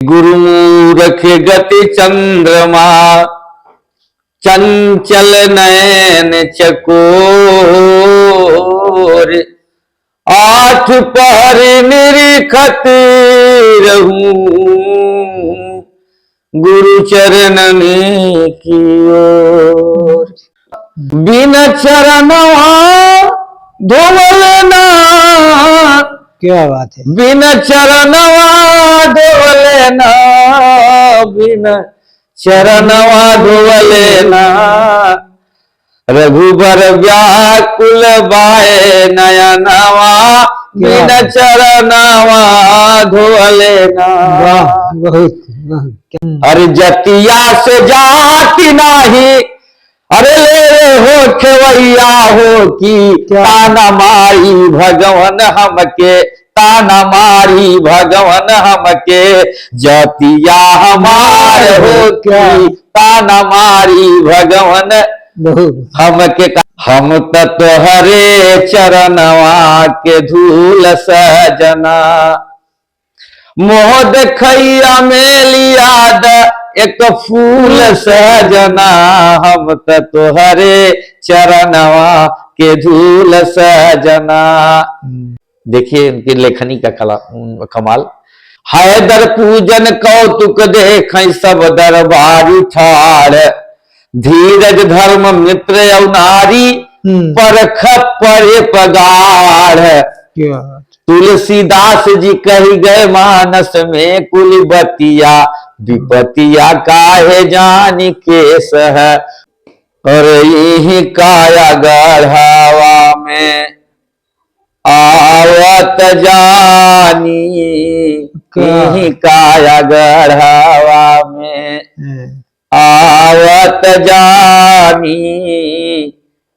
गुरुमूरख गति चंद्रमा चंचल नयन चकोर। आठ पहर निरीखत रहूं गुरु चरणन की ओर। बिन चरणवा धोवल ना, क्या बात है। बिन चरणवा धोवल ना, बिन चरणवा धोवल ना। रघुबर व्याकुल बाए नयनवा, बिन चरणवा धोवल ना। बहुत अरे जतिया से जाति नाही, अरे ले हो खेवैया हो की ताना मारी भगवन हमके, ताना मारी भगवन हमके। जतिया हमार हो की ताना मारी भगवन हमके। हम तोहरे चरणवा के धूल सजना, मोह देखैया मेलियाद एक फूल सजना। हम तोहरे चरणवा के धूल सजना। देखिए उनकी लेखनी का कमाल। हैदर पूजन कौतुक देख सब दरबारी ठाड़। धीरज धर्म मित्र अवनारी परख परे पगाढ़। तुलसीदास जी कही गए मानस में कुल बतिया, विपतिया काहे जानी केस है। और यही काया गढ़ावा में आवत जानी, यही काया गढ़ावा में आवत जानी,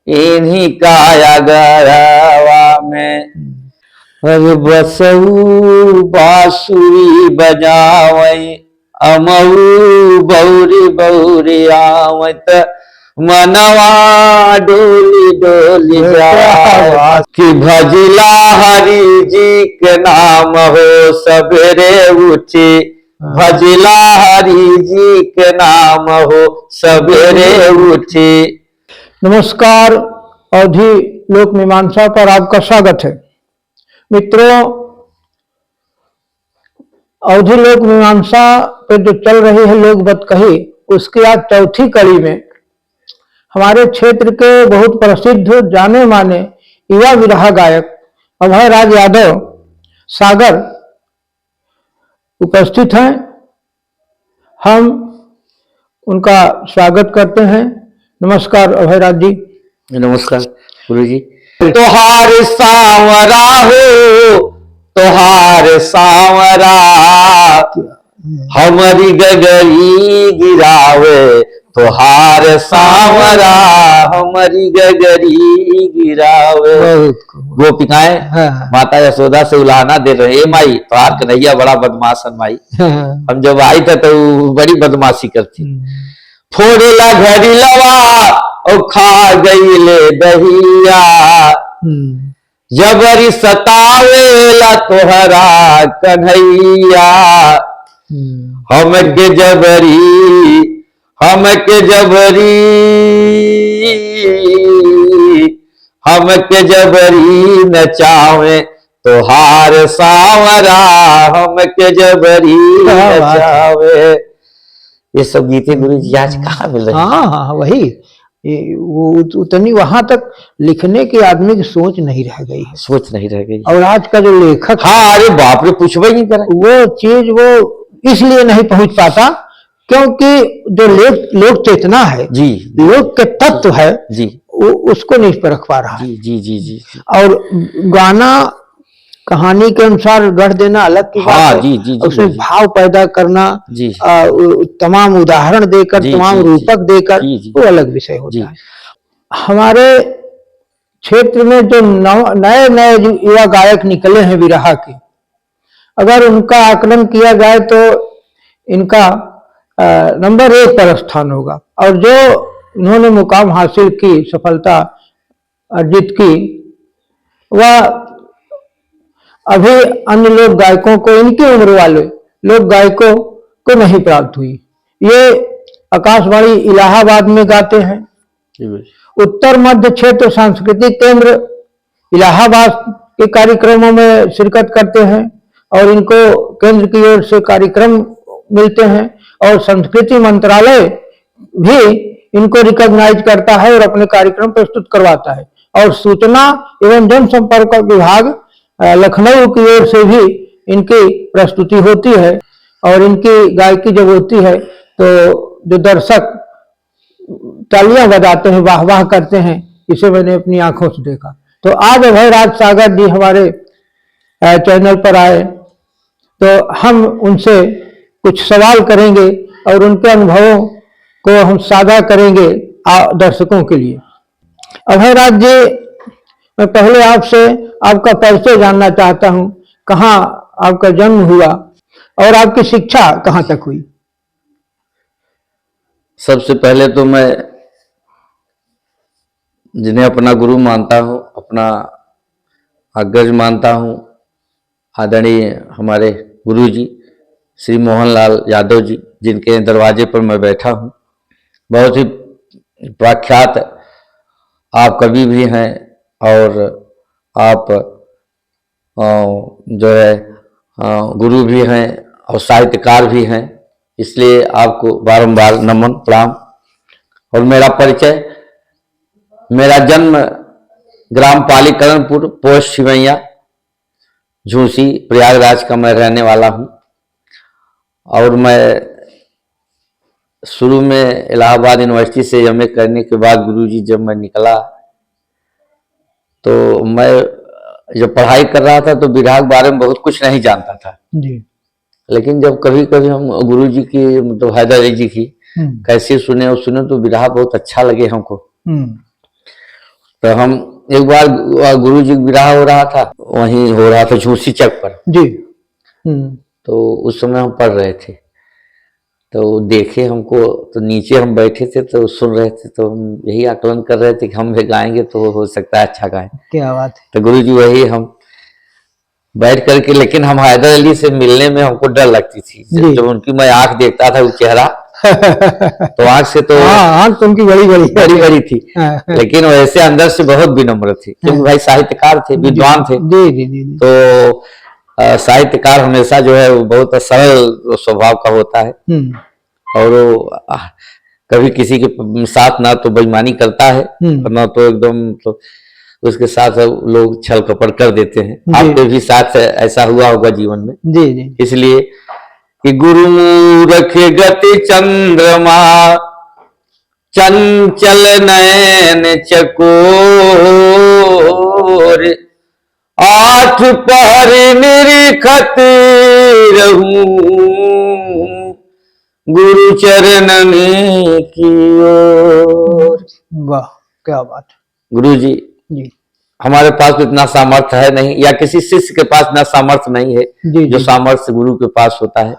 इन्हीं काया गढ़ावा में। अरे बसऊ बांसुरी बजावई, अमऊ बौरी बौरी आवत, मनवा डोली डोली जावा। कि भजला हरि जी के नाम हो सवेरे उठी, भजला हरि जी के नाम हो सवेरे उठी। नमस्कार, अवधि लोक मीमांसा पर आपका स्वागत है। मित्रों, अवधि लोक मीमांसा पे जो चल रही है लोक बत कही, उसकी आज चौथी कड़ी में हमारे क्षेत्र के बहुत प्रसिद्ध जाने माने युवा विरहा गायक अभय राज यादव सागर उपस्थित हैं। हम उनका स्वागत करते हैं। नमस्कार अभय राज जी। नमस्कार गुरु जी। तोहार सांवरा हो, तोहार सांवरा, हमारी गगरी गिरावे। तोहार सांवरा हमारी गगरी गिरावे। गोपिकाएं माता यशोदा से उलाहना दे रहे, माई तोहार कन्हैया बड़ा बदमाशन माई। हम जब आई थे तो बड़ी बदमाशी करती। फोड़ेला घड़ी लवा और खा गई ले दहिया, जबरी सतावेला तोहरा कन्हैया। हमके जबरी, हमके जबरी, हमके जबरी नचावे तोहार सांवरा, हमके जबरी नचावे। ये सब गीतें गुरु जी आज कहाँ मिल रही? हाँ, वही वो उतनी वहां तक लिखने की आदमी की सोच नहीं रह गई है। सोच नहीं रह गई। और आज का जो लेखक, हाँ अरे बाप रे, पूछवा ही नहीं करा। वो चीज वो इसलिए नहीं पहुंच पाता क्योंकि जो लोक चेतना है जी, लोक के तत्व है जी, वो उसको नहीं परख पा रहा। जी जी जी जी। और गाना कहानी के अनुसार गढ़ देना अलग की बात है। जी, जी, उसमें जी, भाव पैदा करना जी, तमाम उदाहरण देकर जी, तमाम जी, रूपक जी, देकर जी, जी, वो अलग विषय होता है। हमारे क्षेत्र में जो नए नए युवा गायक निकले हैं विरहा के, अगर उनका आकलन किया जाए तो इनका नंबर 1 पर स्थान होगा। और जो उन्होंने मुकाम हासिल की, सफलता अर्जित की, वह अभी अन्य लोक गायकों को, इनकी उम्र वाले लोक गायकों को नहीं प्राप्त हुई। ये आकाशवाणी इलाहाबाद में गाते हैं। उत्तर मध्य क्षेत्र सांस्कृतिक केंद्र इलाहाबाद के कार्यक्रमों में शिरकत करते हैं और इनको केंद्र की ओर से कार्यक्रम मिलते हैं और संस्कृति मंत्रालय भी इनको रिकॉग्नाइज करता है और अपने कार्यक्रम प्रस्तुत करवाता है। और सूचना एवं जनसंपर्क विभाग लखनऊ की ओर से भी इनकी प्रस्तुति होती है और इनकी गायकी जब होती है तो जो दर्शक तालियां बजाते हैं, वाह वाह करते हैं, इसे मैंने अपनी आंखों से देखा। तो आज अभयराज सागर जी हमारे चैनल पर आए तो हम उनसे कुछ सवाल करेंगे और उनके अनुभवों को हम साझा करेंगे दर्शकों के लिए। अभयराज जी, मैं पहले आपसे आपका परिचय जानना चाहता हूं। कहाँ आपका जन्म हुआ और आपकी शिक्षा कहाँ तक हुई? सबसे पहले तो मैं जिन्हें अपना गुरु मानता हूँ, अपना अग्रज मानता हूँ, आदरणीय हमारे गुरु जी श्री मोहनलाल यादव जी, जिनके दरवाजे पर मैं बैठा हूँ। बहुत ही प्रख्यात आप कवि भी हैं और आप जो है गुरु भी हैं और साहित्यकार भी हैं, इसलिए आपको बारंबार नमन प्रणाम। और मेरा परिचय, मेरा जन्म ग्राम पालीकरणपुर, पोस्ट शिवैया, झूसी, प्रयागराज का मैं रहने वाला हूँ। और मैं शुरू में इलाहाबाद यूनिवर्सिटी से एमए करने के बाद गुरुजी जब मैं निकला तो मैं जब पढ़ाई कर रहा था तो विराग बारे में बहुत कुछ नहीं जानता था जी। लेकिन जब कभी कभी हम गुरुजी की मतलब हैदर अली जी की कैसे सुने और सुने तो विराग बहुत अच्छा लगे हमको। तो हम एक बार गुरुजी का विराह हो रहा था, वहीं हो रहा था झूसी चक पर जी। तो उस समय हम पढ़ रहे थे तो देखे हमको, तो नीचे हम बैठे थे तो सुन रहे थे, तो हम यही आकलन कर रहे थे कि हम भी गाएंगे तो हो सकता है अच्छा गाएं। क्या बात है। तो गुरुजी वही हम बैठ करके, लेकिन हम हैदर अली से मिलने में हमको डर लगती थी। जब उनकी मैं आंख देखता था वो चेहरा तो आंख से तो आंख तो उनकी बड़ी बड़ी बड़ी थी लेकिन वैसे अंदर से बहुत विनम्र थे क्योंकि भाई साहित्यकार थे, विद्वान थे। तो साहित्यकार हमेशा जो है वो बहुत सरल स्वभाव का होता है और वो कभी किसी के साथ ना तो बेईमानी करता है और ना तो एकदम तो उसके साथ लोग छल कपट कर देते हैं। आपके भी साथ ऐसा हुआ होगा जीवन में। जी। इसलिए कि गुरु मूरख गति चंद्रमा, चंचल नयन चकोर, आठ पहर निरीखत रहूं गुरु चरणन की ओर। वाह, क्या बात। गुरु जी हमारे पास तो इतना सामर्थ्य है नहीं, या किसी शिष्य के पास इतना सामर्थ्य नहीं है जो सामर्थ्य गुरु के पास होता है।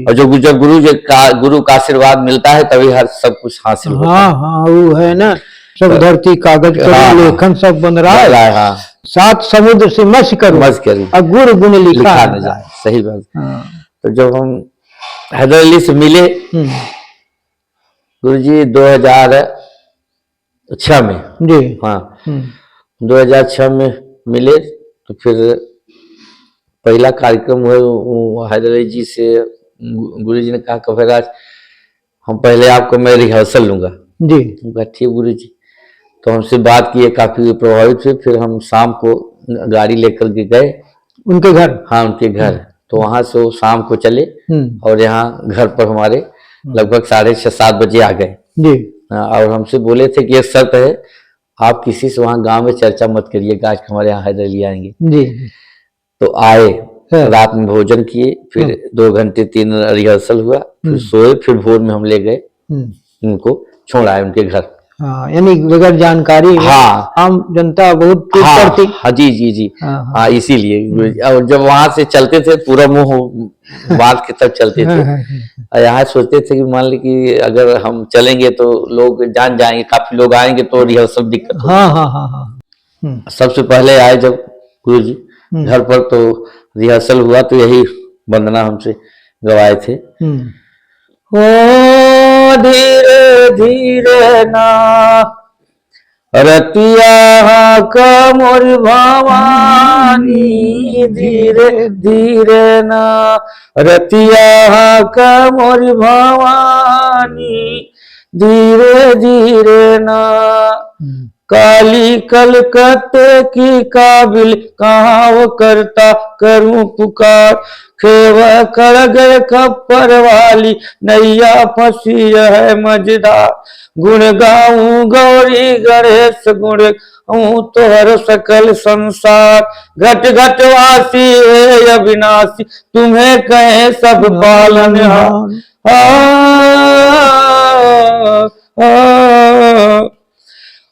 और जब गुरु का आशीर्वाद मिलता है तभी हर सब कुछ हासिल होता है। हाँ, वो है ना, सब धरती कागज पर लेखन सब बन रहा है। हाँ। सात समुद्र से मस करो और गुरु गुण लिखा न जाए। सही बात। तो जब हम हैदर अली से मिले गुरु जी 2006 में, जी हाँ 2006 में मिले, तो फिर पहला कार्यक्रम हुआ हैदर अली जी से। गुरु जी ने कहा कभेराज हम पहले आपको मैं रिहर्सल लूंगा। जी ठीक गुरु जी। तो हमसे बात किए, काफी प्रभावित हुए। फिर हम शाम को गाड़ी लेकर के गए उनके घर। हाँ उनके घर। तो वहां से वो शाम को चले और यहाँ घर पर हमारे लगभग 6:30-7 बजे आ गए। जी। और हमसे बोले थे कि एक शर्त है, आप किसी से वहां गांव में चर्चा मत करिएगा, आज हमारे यहाँ हैदर अली आएंगे। जी। तो आए, रात में भोजन किए, फिर 2 घंटे 3 रिहर्सल हुआ, फिर सोए, फिर भोर में हम ले गए उनको, छोड़ आए उनके घर। यानी बगैर जानकारी आम जनता बहुत करती। हाँ जी जी जी। हाँ इसीलिए। और जब वहां से चलते थे पूरा मुंह बांध के तब चलते थे। यहाँ सोचते थे कि मान ली कि अगर हम चलेंगे तो लोग जान जाएंगे, काफी लोग आएंगे तो रिहर्सल दिक्कत होगी। हाँ। सबसे पहले आए जब गुरु जी घर पर, तो रिहर्सल हुआ तो यही वंदना हमसे गवाए थे। ओ धीरे धीरे ना रतिया का मोर भवानी, धीरे धीरे ना रतिया का मोर भवानी, धीरे धीरे ना काली कलकत्ते की काबिल कहाँ करता करूं पुकार, खेव कर गए खप्पर वाली नैया फंसी है मझधार, गुण गाऊं गौरी गणेश गुण गाऊं तोहर सकल संसार, घट घट वासी है अविनाशी तुम्हें कहे सब पालनहार।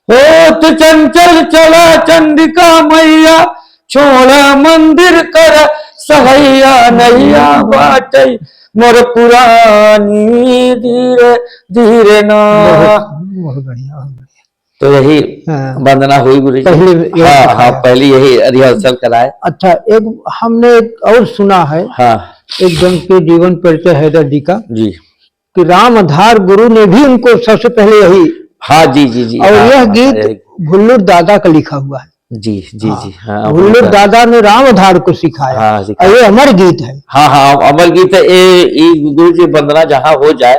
होत चंचल चला चंडिका मैया छोड़ा मंदिर कर सहैया, नैया बाटे मोर पुरानी धीरे धीरे ना। बहुत बढ़िया। तो यही वंदना हुई गुरु जी। हाँ, पहली यही रिहर्सल कराए। अच्छा, एक हमने एक और सुना है, हाँ, एक जन के जीवन परिचय हैदर जी का जी, कि रामधार गुरु ने भी उनको सबसे पहले यही। हाँ जी जी जी। और यह गीत भुल्लुर दादा का लिखा हुआ है। जी जी जी। हाँ, भुल्लुर दादा ने रामधार को सिखाया। हाँ, और ये अमर गीत है। हाँ हाँ, अमर गीत है। ये गुरु जी वंदना जहाँ हो जाए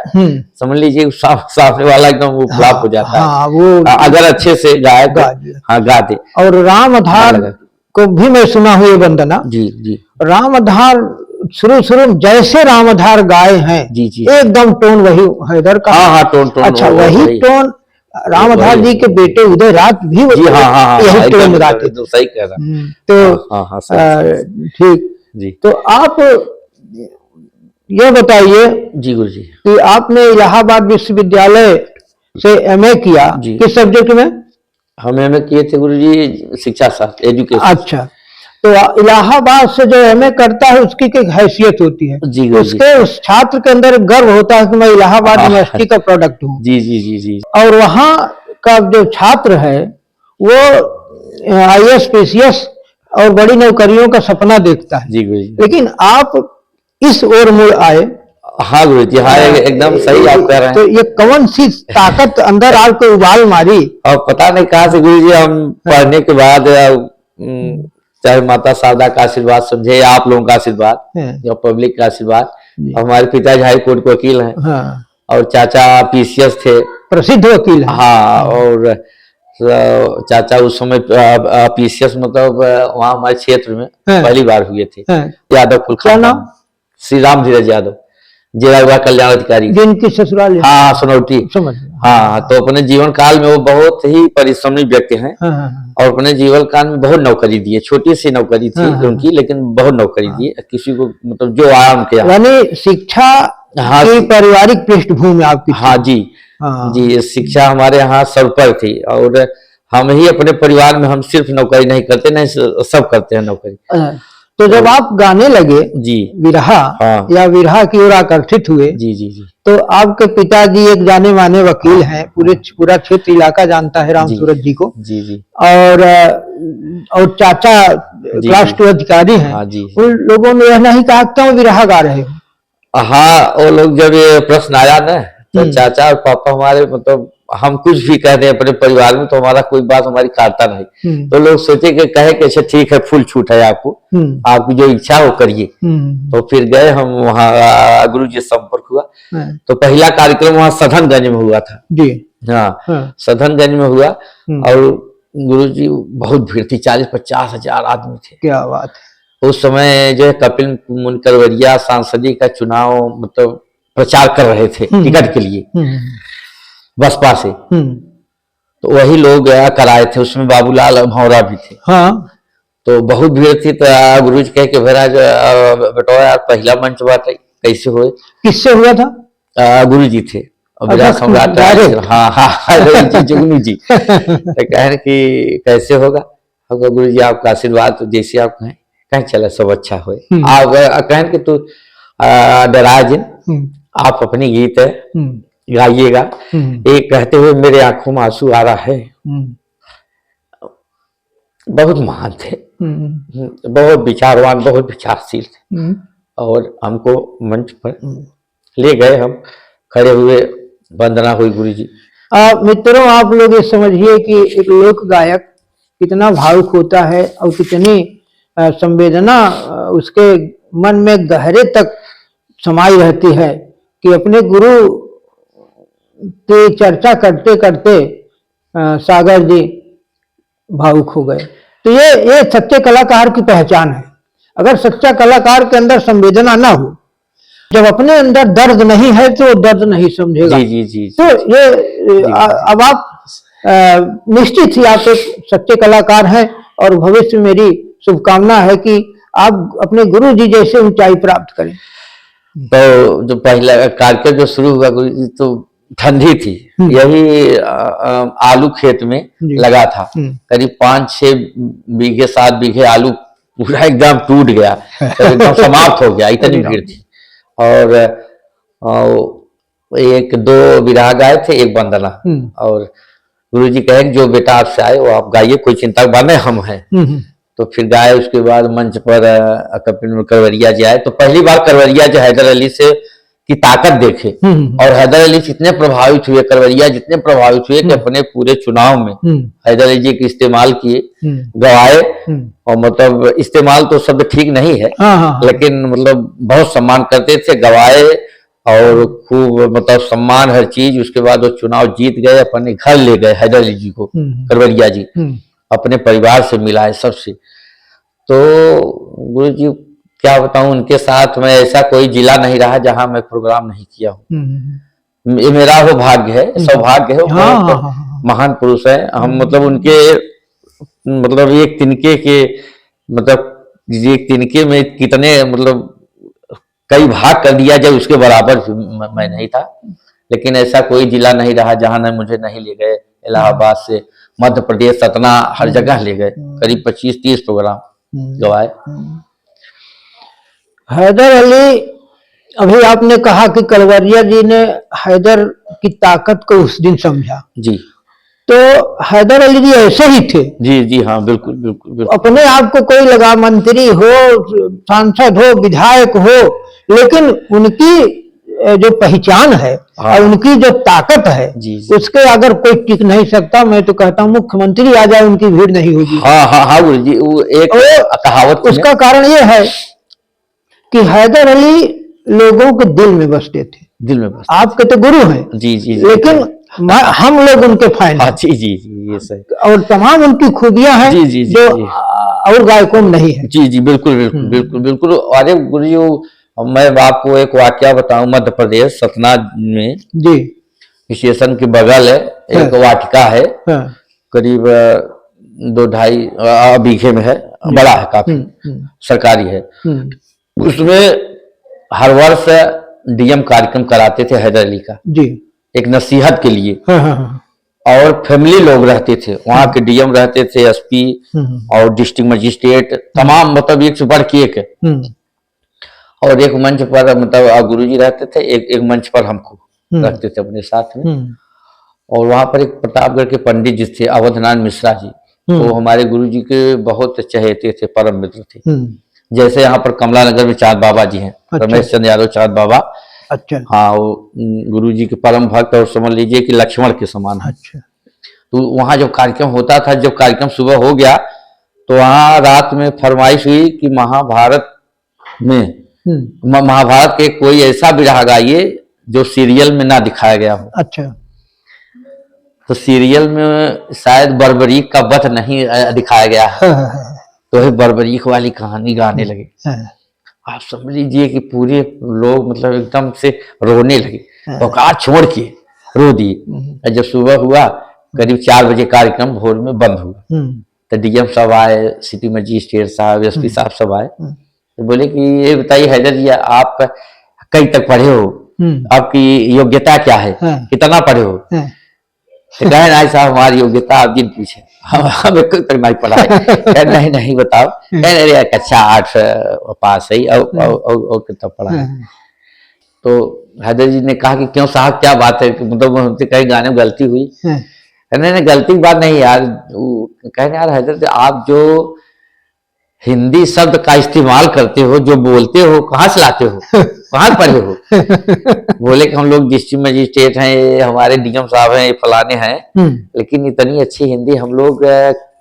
समझ लीजिए सामने वाला एकदम वो फ्लॉप हो जाता है। हाँ, वो अगर अच्छे से गाए तो हाँ गा दे। और रामधार को भी मैं सुना हुई वंदना। जी जी। रामधार शुरू जैसे रामधार गाए हैं जी जी, एकदम टोन वही हैदर का। हाँ हाँ, टोन। अच्छा, वही टोन रामधार जी के बेटे उदय रात भी यही टोन गाते थे। सही कह रहा। तो ठीक जी। तो आप ये बताइए जी गुरु जी कि आपने इलाहाबाद विश्वविद्यालय से एमए किया, किस सब्जेक्ट में? हम एमए किए थे गुरु जी शिक्षा शास्त्र, एजुकेशन। अच्छा, तो इलाहाबाद से जो एमए करता है उसकी एक हैसियत होती है। जी, उसके उस छात्र के अंदर गर्व होता है कि मैं इलाहाबाद यूनिवर्सिटी का प्रोडक्ट हूँ। जी जी जी जी। और वहाँ का जो छात्र है वो IAS PCS और बड़ी नौकरियों का सपना देखता है। जी गुरु जी। लेकिन आप इस ओर मुड़ आए। हाँ गुरु जी, हाँ एकदम सही आप कह रहे हैं। तो ये कौन सी ताकत अंदर आपको उबाल मारी? और पता नहीं कहाँ से गुरु जी, हम पढ़ने के बाद चाहे माता शारदा का आशीर्वाद समझे या आप लोगों का आशीर्वाद या पब्लिक का आशीर्वाद, हमारे पिताजी हाई कोर्ट के वकील हैं। हाँ। और चाचा PCS थे, प्रसिद्ध वकील हैं। हाँ, और चाचा उस समय PCS मतलब वहाँ हमारे क्षेत्र में पहली बार हुए थे। यादव कुल। क्या नाम? श्री राम धीरज यादव, जिला विभाग कल्याण अधिकारी, जिनकी ससुराल हाँ सुनौटी। हाँ, तो अपने जीवन काल में वो बहुत ही परिश्रमी व्यक्ति हैं। और अपने जीवन काल में बहुत नौकरी दी है। छोटी सी नौकरी थी उनकी, लेकिन बहुत नौकरी दी है किसी को, मतलब जो आया उनके यहाँ। यानी शिक्षा की पारिवारिक पृष्ठभूमि आपकी? हाँ जी जी, शिक्षा हमारे यहाँ सब पर थी। और हम ही अपने परिवार में, हम सिर्फ नौकरी नहीं करते, नहीं सब करते हैं नौकरी। तो जब आप गाने लगे जी विरहा, या विरहा की ओर आकर्षित हुए, जी जी जी, तो आपके पिताजी एक जाने माने वकील हैं, पूरा क्षेत्र इलाका जानता है राम सूरत जी को। जी जी। और चाचा क्लास 2 अधिकारी हैं। हाँ जी। उन लोगों ने यह नहीं कहा क्यों विरहा गा रहे हो? हाँ, वो लोग जब ये प्रश्न आया ना, तो चाचा और पापा हमारे, मतलब हम कुछ भी कह दें अपने परिवार में तो हमारा कोई बात हमारी काटता नहीं। तो लोग सोचे कि कहे कि अच्छा ठीक है, फुल छूट है आपको, आपकी जो इच्छा हो करिए। तो फिर गए हम वहाँ, गुरु जी संपर्क हुआ। तो पहला कार्यक्रम वहाँ सधनगंज में हुआ था जी। हाँ, सधनगंज में हुआ। और गुरु जी बहुत भीड़ थी, 40-50 हजार आदमी थे। क्या बात है। उस समय जो है कपिल मुनकरवरिया सांसदी का चुनाव मतलब प्रचार कर रहे थे टिकट के लिए बसपा से। तो वही लोग कराए थे, उसमें बाबूलाल भौरा भी थे। हाँ। तो बहुत भीड़ थी। तो गुरु जी कहे कि भरा बेटो यार पहला मंच बात है, कैसे हुए? किससे हुआ था? गुरु जी थे, विराट सम्राट। हाँ हाँ जुगनू जी। तो कहे कि कैसे होगा? गुरु जी आपका आशीर्वाद, तो जैसे आप कहें, कहीं चला सब अच्छा हो। आप कहें कि तू डराए जिन, आप अपनी गीत है गाइएगा। एक कहते हुए मेरे आंखों में आंसू आ रहा है। बहुत महान थे, बहुत विचारवान, बहुत विचारशील थे। और हमको मंच पर ले गए। हम खड़े हुए, वंदना हुई गुरु जी। मित्रों, आप लोग ये समझिए कि एक लोक गायक कितना भावुक होता है और कितनी संवेदना उसके मन में गहरे तक समाई रहती है कि अपने गुरु की चर्चा करते करते सागर जी भावुक हो गए। तो ये सच्चे कलाकार की पहचान है। अगर सच्चा कलाकार के अंदर संवेदना ना हो, जब अपने अंदर दर्द नहीं है तो दर्द नहीं समझेगा। जी जी जी, तो ये अब आप निश्चित ही आप एक सच्चे कलाकार हैं और भविष्य में मेरी शुभकामना है कि आप अपने गुरु जी जैसे ऊंचाई प्राप्त करें। तो जो पहला कार्यक्रम जो शुरू हुआ गुरु जी, तो ठंडी थी, यही आलू खेत में लगा था। करीब 5-6 बीघे 7 बीघे आलू पूरा एकदम टूट गया, एकदम समाप्त हो गया, इतनी भीड़ थी। और 1-2 विराग गाए थे, एक वंदना। और गुरुजी कहे जो बेटा आपसे आए वो आप गाइए, कोई चिंता बने हम हैं। तो फिर गाए। उसके बाद मंच पर कपिल करवरिया जी आए। तो पहली बार करवरिया जी हैदर अली से की ताकत देखे और हैदर अली जितने प्रभावित हुए, करवरिया जितने प्रभावित हुए कि अपने पूरे चुनाव में हैदर अली जी के इस्तेमाल किए, गवाए। और मतलब इस्तेमाल तो शब्द ठीक नहीं है, लेकिन मतलब बहुत सम्मान करते थे, गवाए और खूब मतलब सम्मान हर चीज। उसके बाद वो चुनाव जीत गए, अपने घर ले गए हैदर अली जी को, करवरिया जी अपने परिवार से मिलाए सबसे। तो गुरु जी क्या बताऊं, उनके साथ में ऐसा कोई जिला नहीं रहा जहां मैं प्रोग्राम नहीं किया हूँ। ये मेरा वो भाग्य है, सौभाग्य है। महान पुरुष है हम, मतलब उनके मतलब एक तिनके के, मतलब एक तिनके में कितने मतलब कई भाग कर दिया जाए उसके बराबर मैं नहीं था। लेकिन ऐसा कोई जिला नहीं रहा जहां न मुझे नहीं ले गए। इलाहाबाद से मध्य प्रदेश, सतना, हर जगह ले गए। करीब 25-30 प्रोग्राम गवाए। हैदर अली, अभी आपने कहा कि करवरिया जी ने हैदर की ताकत को उस दिन समझा। जी। तो हैदर अली जी ऐसे ही थे। जी जी हाँ, बिल्कुल बिल्कुल बिल्कुल। अपने आप को कोई लगा मंत्री हो, सांसद हो, विधायक हो, लेकिन उनकी जो पहचान है और उनकी जो ताकत है, उसके अगर कोई टिक नहीं सकता। मैं तो कहता हूँ मुख्यमंत्री आ जाए उनकी भीड़ नहीं होगी। हाँ हाँ हाँ गुरु जी, वो एक कहावत। उसका कारण ये है कि हैदर अली लोगों के दिल में बसते थे। दिल में बसते। आपके तो गुरु हैं। जी जी, लेकिन हम लोग उनके फैन हैं। जी जी जी, ये सही। और तमाम उनकी खूबियां हैं जी जी जो और गायकों में नहीं है। जी जी, बिल्कुल बिल्कुल बिल्कुल बिल्कुल। अरे गुरु जी, मैं आपको एक वाकया बताऊं। मध्य प्रदेश सतना में जी स्टेशन के बगल है एक वाटिका है, करीब 2-2.5 बीघे में है, बड़ा है काफी, सरकारी है। उसमें हर वर्ष डीएम कार्यक्रम कराते थे हैदर अली का जी, एक नसीहत के लिए। और फैमिली लोग रहते थे वहां के, डीएम रहते थे, एसपी और डिस्ट्रिक्ट मजिस्ट्रेट, तमाम मतलब एक से बढ़ के एक। और एक मंच पर मतलब गुरुजी रहते थे, एक मंच पर हमको रखते थे अपने साथ में। और वहां पर एक प्रतापगढ़ के पंडित जी थे, अवधनारायण मिश्रा जी, वो हमारे गुरुजी के बहुत चहेते थे, परम मित्र थे। जैसे यहाँ पर कमला नगर में चाँद बाबा जी हैं, रमेश चंद्र यादव चाँद बाबा। अच्छा। हाँ, वो गुरुजी के परम भक्त और समझ लीजिए कि लक्ष्मण के समान है। अच्छा। तो वहाँ जब कार्यक्रम होता था, जब कार्यक्रम सुबह हो गया तो वहाँ रात में फरमाइश हुई कि महाभारत में महाभारत के कोई ऐसा विरह गाइए जो सीरियल में ना दिखाया गया हो। अच्छा। तो सीरियल में शायद बर्बरीक का वध नहीं दिखाया गया है। तो है बर्बरीक वाली कहानी गाने लगे। आप समझ लीजिए कि पूरे लोग मतलब एकदम से रोने लगे, औकात छोड़ के रो दिए। जब सुबह हुआ करीब 4 बजे कार्यक्रम भोर में बंद हुआ। तो डीएम साहब आए, सिटी मजिस्ट्रेट साहब, एसपी साहब सब आए। तो बोले कि ये बताइए हैदर जी, आप कहीं तक पढ़े हो, आपकी योग्यता क्या है, कितना पढ़े हो? तो कहे नहीं साहब, हमारी योग्यता आप जिन पूछे, हमें कोई तक नहीं पढ़ा है। नहीं नहीं बताओ। कहे कक्षा 8 पास है और कितना पढ़ा है? तो हैदर जी ने कहा कि क्यों साहब, क्या बात है, मतलब हमसे कहीं गाने में गलती हुई? नहीं गलती की बात नहीं यार। कहने यार हैदर जी, आप जो हिंदी शब्द का इस्तेमाल करते हो, जो बोलते हो, कहाँ से लाते हो, कहाँ पढ़े हो? बोले कि हम लोग डिस्ट्रिक्ट मजिस्ट्रेट हैं, हमारे डीएम साहब हैं, फलाने हैं, लेकिन इतनी अच्छी हिंदी हम लोग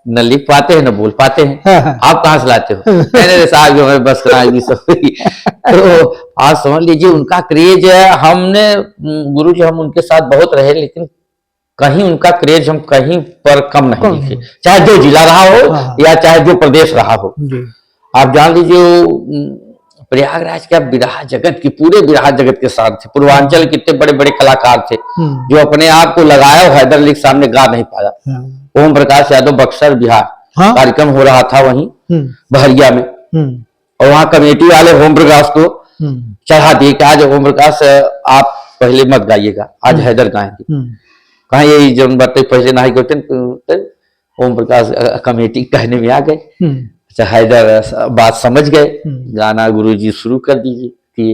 न लिख पाते हैं न बोल पाते हैं। आप कहाँ से लाते हो? मैंने साहब जो है बस कराएगी सब। तो आप समझ लीजिए उनका क्रेज है। हमने गुरु जी हम उनके साथ बहुत रहे, लेकिन कहीं उनका क्रेज हम कहीं पर कम नहीं दिखे, चाहे जो जिला रहा हो या चाहे जो प्रदेश रहा हो। आप जान लीजिए प्रयागराज का बिरहा जगत की, पूरे बिरहा जगत के साथ थे। पूर्वांचल कितने बड़े बड़े कलाकार थे जो अपने आप को लगाया, हैदर अली के सामने गा नहीं पाया। ओम प्रकाश यादव बक्सर बिहार कार्यक्रम हो रहा था वहीं बहरिया में, और वहां कमेटी वाले ओम प्रकाश को चढ़ा दिए कि आज ओम प्रकाश आप पहले मत गाइएगा, आज हैदर गाएंगे। कहा यही जो बातें पहले ना करते, ओम प्रकाश कमेटी कहने में आ गए। अच्छा हैदर बात समझ गए, गाना गुरुजी शुरू कर दीजिए।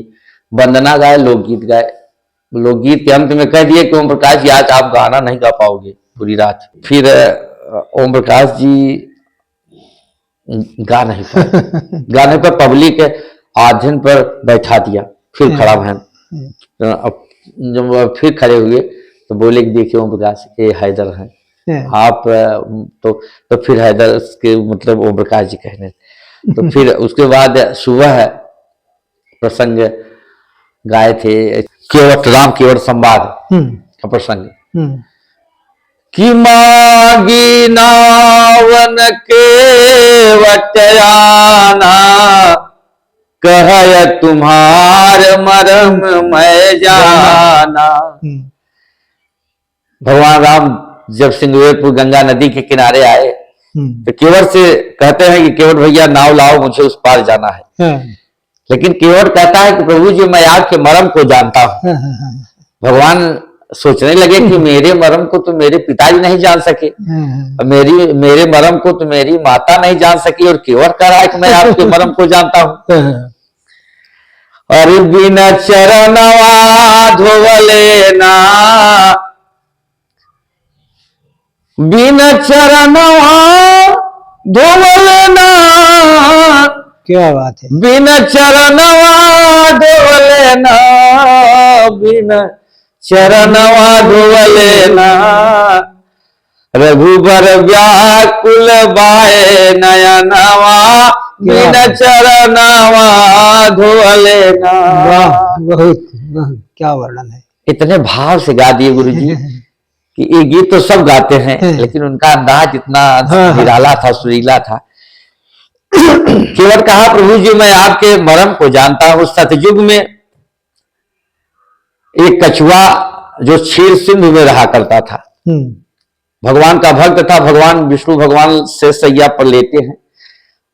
वंदना गाए, लोकगीत गाए। लोकगीत के अंत में कह दिए कि ओम प्रकाश जी आज आप गाना नहीं गा पाओगे पूरी रात। फिर ओम प्रकाश जी गा नहीं पाए। गाने पर पब्लिक आधन पर बैठा दिया, फिर खड़ा भैन। जब फिर खड़े हुए तो बोले कि देखिए ओम प्रकाश ये हैदर हैं आप, तो फिर हैदर के मतलब ओम प्रकाश जी कहने। तो फिर उसके बाद सुबह प्रसंग गाए थे, केवट राम केवट संवाद का प्रसंग कि मागी नावन केवट आना, कह तुम्हार मरम मैं जाना। भगवान राम जब सिंदूरपुर गंगा नदी के किनारे आए तो केवट से कहते हैं कि केवट भैया नाव लाओ, मुझे उस पार जाना है। लेकिन केवट कहता है कि प्रभु जी मैं आपके मर्म को जानता हूं। भगवान सोचने लगे कि मेरे मर्म को तो मेरे पिताजी नहीं जान सके, मेरे मर्म को तो मेरी माता नहीं जान सकी, और केवट कह रहा है कि मैं आपके मर्म को जानता हूं। अरे बिना चरणवा धोवले ना, बिना चरणवा धोवले ना, क्या बात है, बिना चरणवा धोवले ना, बिना चरणवा धोवले ना, रघुबर व्याकुल बाए नयनवा, बिना चरणवा धोवले ना। बहुत क्या वर्णन है। इतने भाव से गा दिए गुरु जी कि ये गीत तो सब गाते हैं, लेकिन उनका अंदाज इतना निराला था, सुरीला था। केवट कहा प्रभु जी मैं आपके मर्म को जानता हूं। सतयुग में एक कछुआ जो क्षीर सिंधु में रहा करता था, भगवान का भक्त था। भगवान विष्णु भगवान से सैया पर लेते हैं,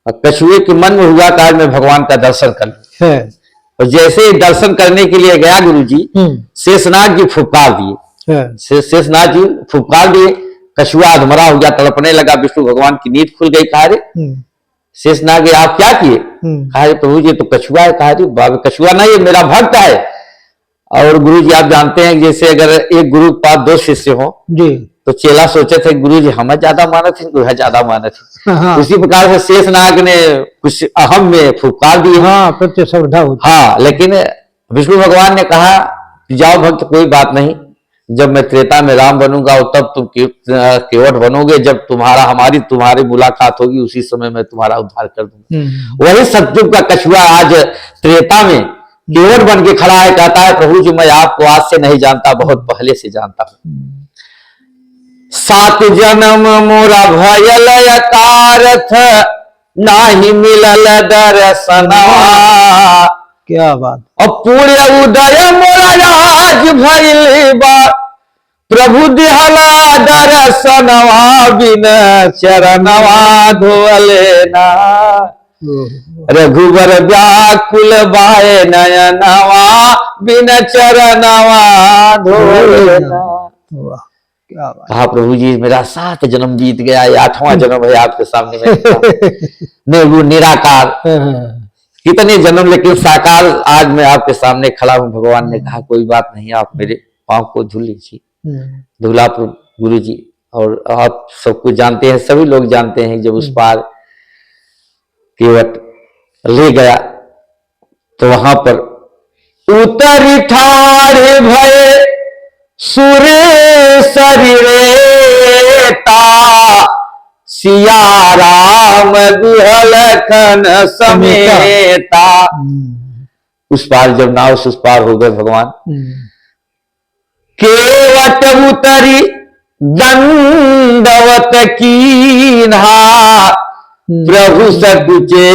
और कछुए के मन में हुआ कि मैं भगवान का दर्शन कर लूं। और जैसे ही दर्शन करने के लिए गया गुरु जी, शेषनाग जी फुफकार दिए। शेषनाग जी फुफकार दिए, कछुआ अधमरा हो गया, तड़पने लगा। विष्णु भगवान की नींद खुल गई। कहा रे शेषनाग आप क्या किए? कहा प्रभु जी तो कछुआ है। कहा बाबा कछुआ नहीं, ये मेरा भक्त है। और गुरु जी आप जानते हैं जैसे अगर एक गुरु के पास दो शिष्य हो तो चेला सोचे थे गुरु जी हमें ज्यादा मानत है, गुरु ज्यादा मानत है। उसी प्रकार से शेषनाग ने कुछ अहम में फुफकार दिए। हाँ, लेकिन विष्णु भगवान ने कहा जाओ भक्त कोई बात नहीं, जब मैं त्रेता में राम बनूंगा और तब तुम केवट बनोगे। जब तुम्हारी मुलाकात होगी उसी समय मैं तुम्हारा उद्धार कर दूंगा। वही सतयुग का कछुआ आज त्रेता में केवट बन के खड़ा है, कहता है प्रभु जी मैं आपको आज से नहीं जानता, बहुत पहले से जानता हूं। 7 जन्म मोरा भयल यथार्थ, नाही मिलल दर्शनवा। क्या बात। और पूरे उदय मोरा आज भइल बा, प्रभु दिहला दर्शनवा, बिन चरणवा धोवले ना, रघुबर व्याकुल बाए नयनवा, बिन चरणवा धोवले ना। कहा प्रभु जी मेरा 7 जन्म बीत गया, 8वां जन्म है आपके सामने। मैं निराकार, कितने जन्म लेकिन साकार आज मैं आपके सामने खड़ा हूं। भगवान ने कहा कोई बात नहीं, आप मेरे पांव को धुल लीजिए। धुला गुरु जी। और आप सब कुछ जानते हैं, सभी लोग जानते हैं जब उस पार केवट ले गया तो वहां पर उतरी ठाढ़ भय सुरे शरीरेता, सिया राम दुहलखन समेता। उस पार जब नाव से उस पार हो गए भगवान, केवट उतरी दंडवत कीन्हा, प्रभु सकुचे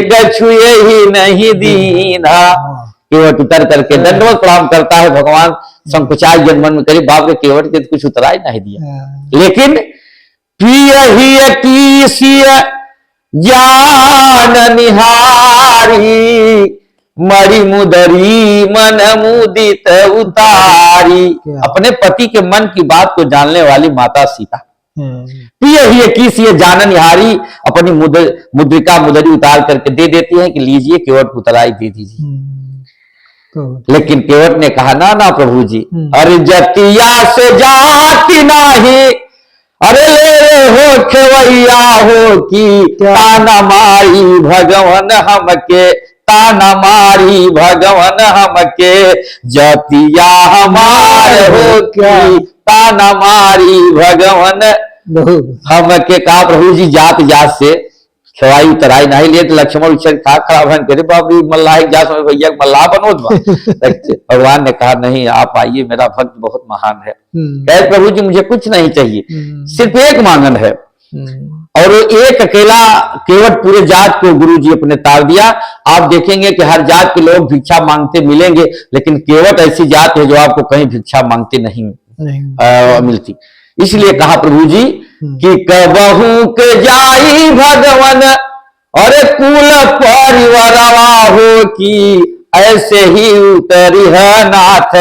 कछुए ही नहीं दीन्हा। केवट उतर करके दंडवत प्रणाम करता है भगवान, संकुचाय जन मन में करे बाप रे केवट के कुछ उतरा ही नहीं दिया। लेकिन प्रिय ही की सिय जान निहारी, मरी मुदरी मन मुदित उतारी। अपने पति के मन की बात को जानने वाली माता सीता प्रिय ही की सिय जान निहारी, अपनी मुद्रिका मुदरी उतार करके दे देती है कि लीजिए केवट उतराई दे दीजिए। लेकिन केवट ने कहा ना ना प्रभु जी, अरे जतिया से जाति नाही, अरे ले हो खेवैया हो कि ताना मारी भगवान हमके, ताना मारी भगवान हमके, जतिया हमारे हो कि ताना मारी भगवान हमके। कहा प्रभु जी जात जात से खवाई उतराई नहीं लिए तो लक्ष्मण उछल खा खड़ा भन करे बाप रे मल्लाह जात में भैया मल्लाह बनोद। भगवान ने कहा नहीं आप आइए, मेरा भक्त बहुत महान है। कहे प्रभु जी मुझे कुछ नहीं चाहिए, सिर्फ एक मांगन है। और एक अकेला केवट पूरे जात को गुरु जी अपने तार दिया। आप देखेंगे कि हर जात के लोग भिक्षा मांगते मिलेंगे, लेकिन केवट ऐसी जात है जो आपको कहीं भिक्षा मांगते नहीं मिलती। इसलिए कहा प्रभु जी कि कबहू के जाई भगवन और कुल परिवारवा हो कि ऐसे ही उतरी है नाथ,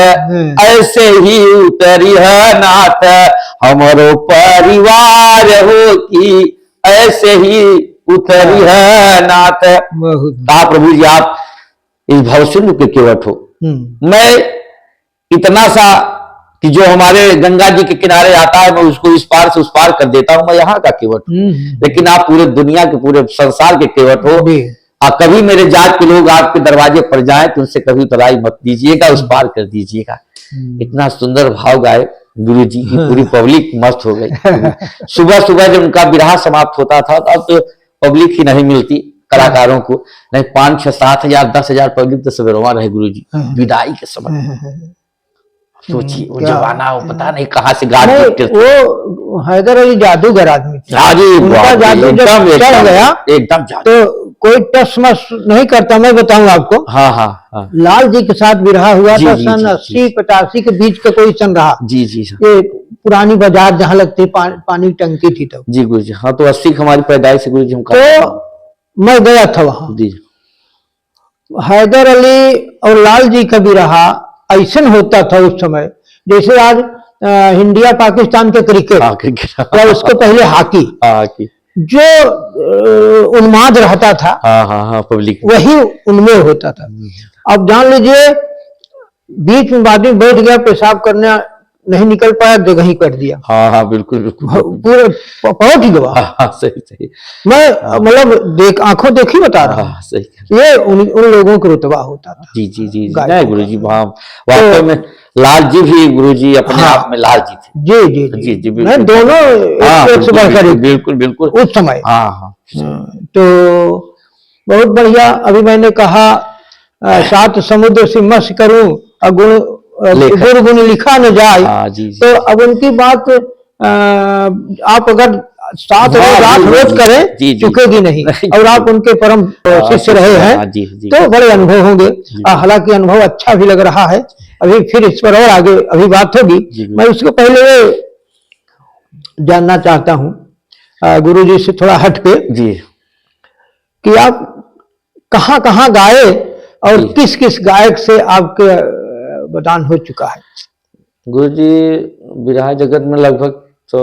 ऐसे ही उतरी है नाथ, हमारो परिवार हो कि ऐसे ही उतरी है नाथ। कहा प्रभु जी आप इस भवसिंधु के केवट हो, मैं इतना सा कि जो हमारे गंगा जी के किनारे आता है मैं उसको इस पार से उस पार कर देता हूं, मैं यहाँ का केवट हूं। लेकिन आप पूरे दुनिया के पूरे संसार के केवट हो, कभी मेरे जात के लोग आपके दरवाजे पर जाएं तो उनसे कभी उतराई मत दीजिएगा, उस पार कर दीजिएगा। इतना सुंदर भाव गाए गुरु जी की पूरी पब्लिक मस्त हो गई। सुबह सुबह जब उनका विरह समाप्त होता था तब तो पब्लिक ही नहीं मिलती कलाकारों को, नहीं 5, 6, 7 हजार 10 हजार पब्लिक तो सवेरवा रहे गुरु जी विदाई के समय। सोचिए वो जमाना वो पता नहीं कहाँ से गाड़ देते थे। वो हैदर अली जादूगर आदमी था, उनका जादू जब चढ़ गया एकदम तो कोई टस मस नहीं करता। मैं बताऊं आपको, हाँ हाँ लाल जी के साथ विरह हुआ था सन 80-85 के बीच का कोई सन रहा। जी जी ये पुरानी बाजार जहाँ लगती पानी टंकी थी तब। जी गुरु जी हाँ, तो 80 हमारी पैदाइश गुरु जी। तो मैं गया था वहां, हैदर अली और लाल जी का विरह ऐसा होता था उस समय जैसे आज इंडिया पाकिस्तान के क्रिकेट या उसके पहले हॉकी जो उन्माद रहता था पब्लिक वही उनमें होता था। अब जान लीजिए बीच में आदमी बैठ गया पेशाब करने नहीं निकल पाया, जगह ही कर दिया। हाँ बिल्कुल पूरे पहुंच गया। सही सही। मैं मतलब आंखों देखी बता रहा हूँ, सही। ये उन लोगों को रुतबा होता था। जी जी जी नहीं गुरु जी वास्तव में लाल जी भी गुरु जी अपने आप में लाल जी थे। जी जी जी जी बिल्कुल, दोनों एक से बढ़कर बिल्कुल बिल्कुल उस समय। तो बहुत बढ़िया। अभी मैंने कहा 7 समुद्र से मत्स्य करूं अगुण गुरु गुण लिखा न जाए। तो अब उनकी बात आप अगर 7 रोज करें चुकेगी नहीं। और आप उनके परम शिष्य रहे हैं तो बड़े अनुभव होंगे। हालांकि अनुभव अच्छा भी लग रहा है। अभी फिर इस पर और आगे अभी बात होगी। मैं उसको पहले जानना चाहता हूँ गुरु जी से थोड़ा हटके जी कि आप कहाँ कहाँ गाए और किस किस गायक से आपके बदान हो चुका है। गुरु जी विरह जगत में लगभग तो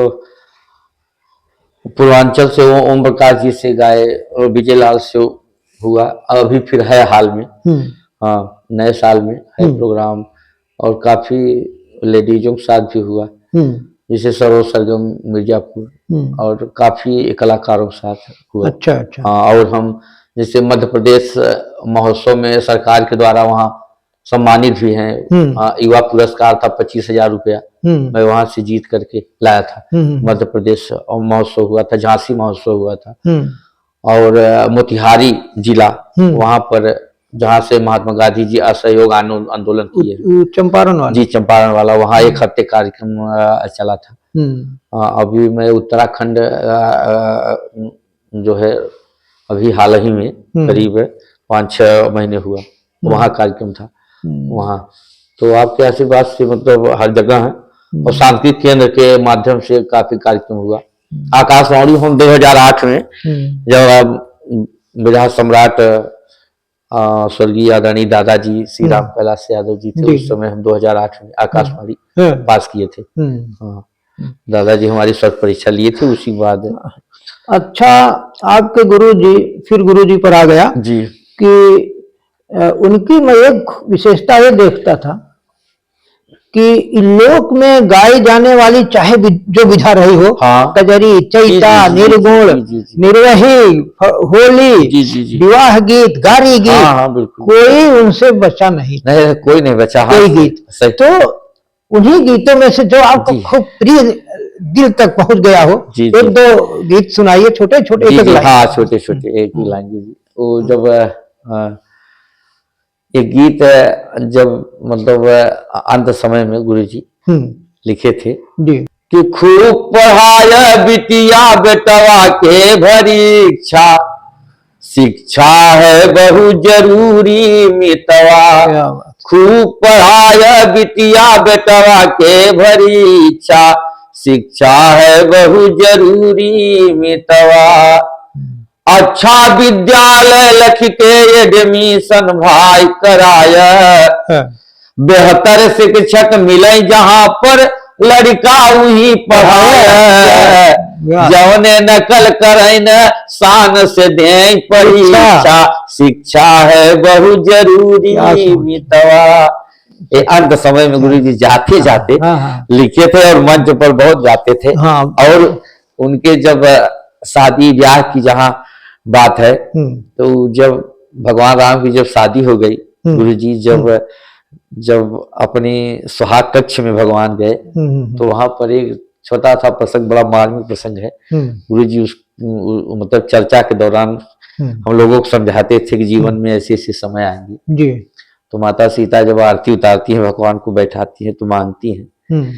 पूर्वांचल से वो ओम प्रकाश जी से गाए और विजय लाल से हुआ। अभी फिर है हाल में हाँ नए साल में है प्रोग्राम, और काफी लेडीजों के साथ भी हुआ जैसे सरोज सरगम मिर्जापुर और काफी कलाकारों के साथ हुआ। अच्छा अच्छा। हाँ और हम जैसे मध्य प्रदेश महोत्सव में सरकार के द्वारा वहाँ सम्मानित भी हैं। युवा पुरस्कार था 25,000 रुपया, मैं वहां से जीत करके लाया था। मध्य प्रदेश महोत्सव हुआ था, झांसी महोत्सव हुआ था, और मोतिहारी जिला वहां पर जहाँ से महात्मा गांधी जी असहयोग आंदोलन किए, चंपारण वाला, जी चंपारण वाला, वहाँ 1 हफ्ते कार्यक्रम चला था। अभी मैं उत्तराखंड जो है अभी हाल ही में करीब 5-6 महीने हुआ, वहाँ कार्यक्रम था वहाँ। तो आपके आशीर्वाद से मतलब हर जगह है, और सांस्कृतिक केंद्र के माध्यम से काफी कार्यक्रम हुआ। आकाशवाणी हम 2008 में जब विधान सम्राट स्वर्गीय आदरणीय दादाजी श्री राम कैलाश यादव जी थे, उस समय हम 2008 में आकाशवाणी पास किए थे। हाँ, दादाजी हमारी शर्त परीक्षा लिए थे, उसी बाद। अच्छा, आपके गुरुजी, फिर गुरुजी पर आ गया जी कि उनकी मैं एक विशेषता ये देखता था कि लोक में गाई जाने वाली चाहे जो विधा रही हो, कजरी, चैता, निर्गुण, निर्वही, होली, विवाह गीत, गारी गीत, कोई उनसे बचा नहीं, कोई नहीं बचा। कोई गीत। तो उन्हीं गीतों में से जो आपको खूब प्रिय, दिल तक पहुंच गया हो, 1-2 गीत सुनाइए, छोटे छोटे। हाँ, छोटे छोटे एक ही लाइन। वो जब एक गीत जब मतलब अंत समय में गुरुजी लिखे थे कि खूब पढ़ाया बिटिया बेटवा के भरी इच्छा, शिक्षा है बहुत जरूरी मितवा। खूब पढ़ाया बिटिया बेटवा के भरी इच्छा, शिक्षा है बहुत जरूरी मितवा। अच्छा विद्यालय लख के एडमिशन भाई कराया, बेहतर शिक्षक मिले जहां पर लड़का वही पढ़ाया। जौने नकल करे न शान से दे परीक्षा, शिक्षा है बहुत जरूरी मितवा। अंत समय में गुरु जी जाते जाते लिखे थे और मंच पर बहुत जाते थे। और उनके जब शादी ब्याह की जहाँ बात है, तो जब भगवान राम की जब शादी हो गई, गुरु जी जब अपनी सुहाग कक्ष में भगवान गए, तो वहां पर एक छोटा सा प्रसंग, बड़ा मार्मिक प्रसंग है। गुरु जी उस मतलब चर्चा के दौरान हम लोगों को समझाते थे कि जीवन में ऐसे ऐसे समय आएंगे। तो माता सीता जब आरती उतारती है, भगवान को बैठाती है, तो मांगती है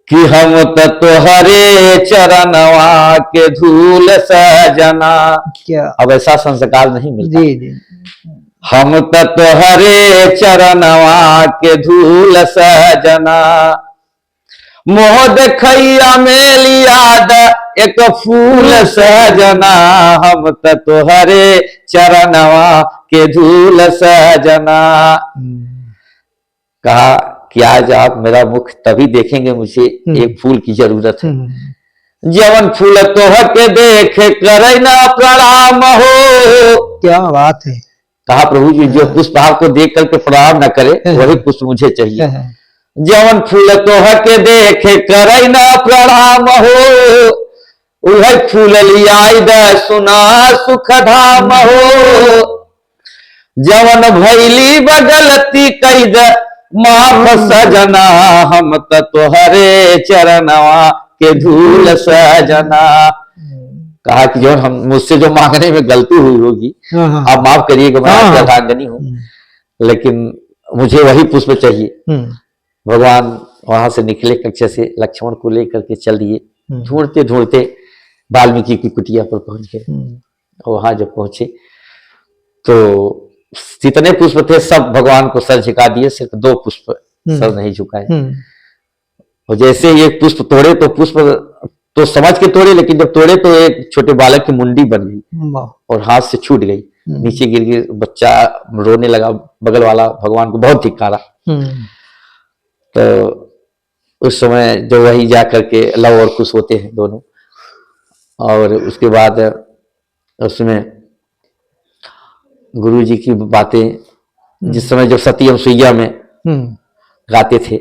कि हम तोहरे चरणवा के धूल सजना। क्या अब ऐसा संस्कार नहीं मिलता। हम तोहरे चरणवा के धूल सजना, मोह देखैया में लियाद एक फूल सजना। हम तोहरे चरणवा के धूल सजना। कहा कि आज आप मेरा मुख तभी देखेंगे, मुझे एक फूल की जरूरत है। जवन फूल तोह के देख करे ना प्रणाम हो। क्या बात है। कहा प्रभु जी, जो पुष्प आपको देख करके प्रणाम न करे, वही पुष्प मुझे चाहिए। जवन फूल तोह के देख करे ना प्रणाम हो, वह फूल लियाई द सुना सुख धाम हो। जवन भैली बगलती कई द माफ सजना। हम तोहरे चरणवा के धूल सजना। कहा कि जो हम मुझसे जो मांगने में गलती हुई होगी, आप माफ करिएगा, मैं आपका अर्धांगिनी हूँ, लेकिन मुझे वही पुष्प चाहिए। भगवान वहां से निकले कक्ष से, लक्ष्मण को लेकर के चल दिए। ढूंढते ढूंढते वाल्मीकि की कुटिया पर पहुंच गए। वहां जब पहुंचे तो जितने पुष्प थे सब भगवान को सर झुका दिए, सिर्फ 2 पुष्प सर नहीं झुकाए। और जैसे ही एक पुष्प तोड़े, तो पुष्प तो समझ के तोड़े, लेकिन जब तोड़े तो एक छोटे बालक की मुंडी बन गई और हाथ से छूट गई, नीचे गिर गई। बच्चा रोने लगा, बगल वाला भगवान को बहुत धिक्कारा। तो उस समय जो वही जा करके लव और कुश होते हैं दोनों। और उसके बाद उसमें गुरु जी की बातें, जिस समय जब सती अनुसुईया में गाते थे,